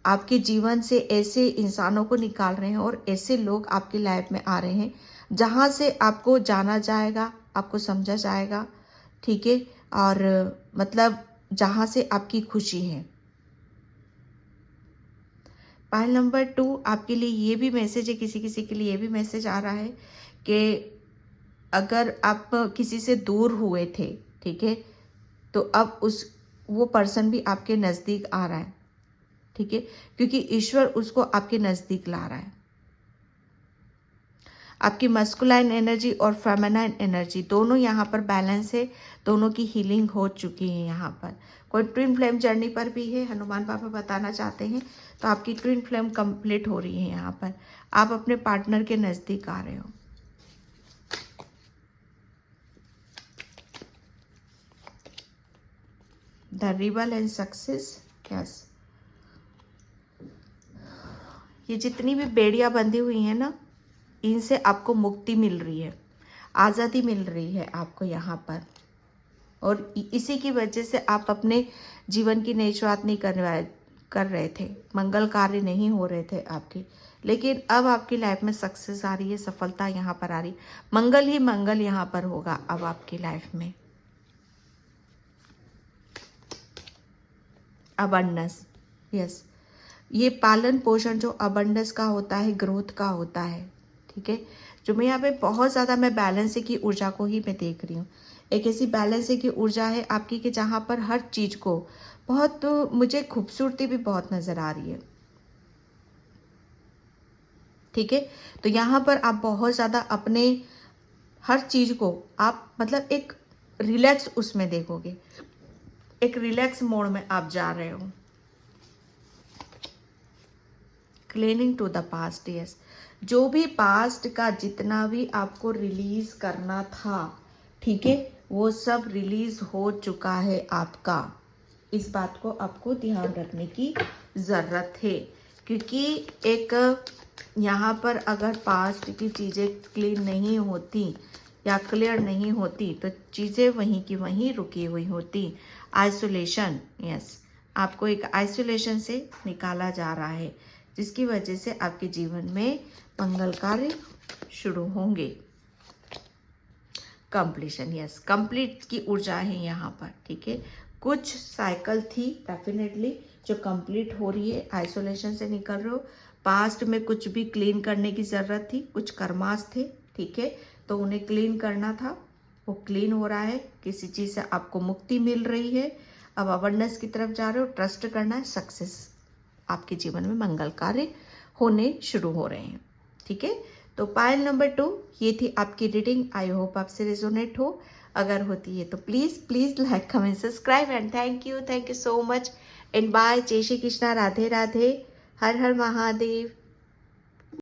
आपके जीवन से ऐसे इंसानों को निकाल रहे हैं और ऐसे लोग आपकी लाइफ में आ रहे हैं जहाँ से आपको जाना जाएगा, आपको समझा जाएगा, ठीक है? और मतलब जहाँ से आपकी खुशी है। पाइल नंबर 2 आपके लिए ये भी मैसेज है, किसी किसी के लिए ये भी मैसेज आ रहा है कि अगर आप किसी से दूर हुए थे, ठीक है, तो अब वो पर्सन भी आपके नज़दीक आ रहा है, ठीक है, क्योंकि ईश्वर उसको आपके नज़दीक ला रहा है। आपकी मस्कुलाइन एनर्जी और फेमिनाइन एनर्जी दोनों यहाँ पर बैलेंस है, दोनों की हीलिंग हो चुकी है। यहाँ पर कोई ट्विन फ्लेम जर्नी पर भी है, हनुमान बाबा बताना चाहते हैं, तो आपकी ट्विन फ्लेम कंप्लीट हो रही है। यहाँ पर आप अपने पार्टनर के नज़दीक आ रहे हो। The rebel and success, yes. ये जितनी भी बेड़ियां बंधी हुई हैं ना, इनसे आपको मुक्ति मिल रही है, आज़ादी मिल रही है आपको यहाँ पर। और इसी की वजह से आप अपने जीवन की नई शुरुआत नहीं कर रहे थे, मंगल कार्य नहीं हो रहे थे आपके, लेकिन अब आपकी लाइफ में सक्सेस आ रही है, सफलता यहाँ पर आ रही, मंगल ही मंगल यहाँ पर होगा अब आपकी लाइफ में। Abundance, yes. ये पालन पोषण जो अबंडेंस का होता है, ग्रोथ का होता है, ठीक है। जो मैं यहाँ पे बहुत ज़्यादा मैं बैलेंस की ऊर्जा को ही मैं देख रही हूँ। एक ऐसी बैलेंस की ऊर्जा है आपकी कि जहाँ पर हर चीज़ को बहुत, तो मुझे खूबसूरती भी बहुत नज़र आ रही है, ठीक है। तो यहाँ पर आप बहुत ज़्यादा अपने हर चीज़ को आप मतलब एक रिलैक्स उसमें देखोगे, एक रिलैक्स मोड में आप जा रहे हो। Cleaning to the past, yes. जो भी पास्ट का जितना भी आपको रिलीज करना था, ठीक है, वो सब रिलीज हो चुका है आपका। इस बात को आपको ध्यान रखने की ज़रूरत है, क्योंकि एक यहाँ पर अगर पास्ट की चीज़ें क्लीन नहीं होती या क्लियर नहीं होती तो चीज़ें वहीं की वहीं रुकी हुई होती। आइसोलेशन, यस, आपको एक आइसोलेशन से निकाला जा रहा है, जिसकी वजह से आपके जीवन में मंगल कार्य शुरू होंगे। कंप्लीशन, यस, कंप्लीट की ऊर्जा है यहाँ पर, ठीक है। कुछ साइकिल थी डेफिनेटली जो कंप्लीट हो रही है, आइसोलेशन से निकल रहे हो। पास्ट में कुछ भी क्लीन करने की ज़रूरत थी, कुछ कर्मास थे, ठीक है, तो उन्हें क्लीन करना था, वो क्लीन हो रहा है। किसी चीज़ से आपको मुक्ति मिल रही है, अब अवेयरनेस की तरफ जा रहे हो, ट्रस्ट करना है, सक्सेस आपके जीवन में मंगल कार्य होने शुरू हो रहे हैं, ठीक है। तो पाइल नंबर 2 ये थी आपकी रीडिंग। आई होप आपसे रेजोनेट हो, अगर होती है तो please like comment subscribe and thank you so much and bye. जय श्री कृष्णा, राधे राधे, हर हर महादेव।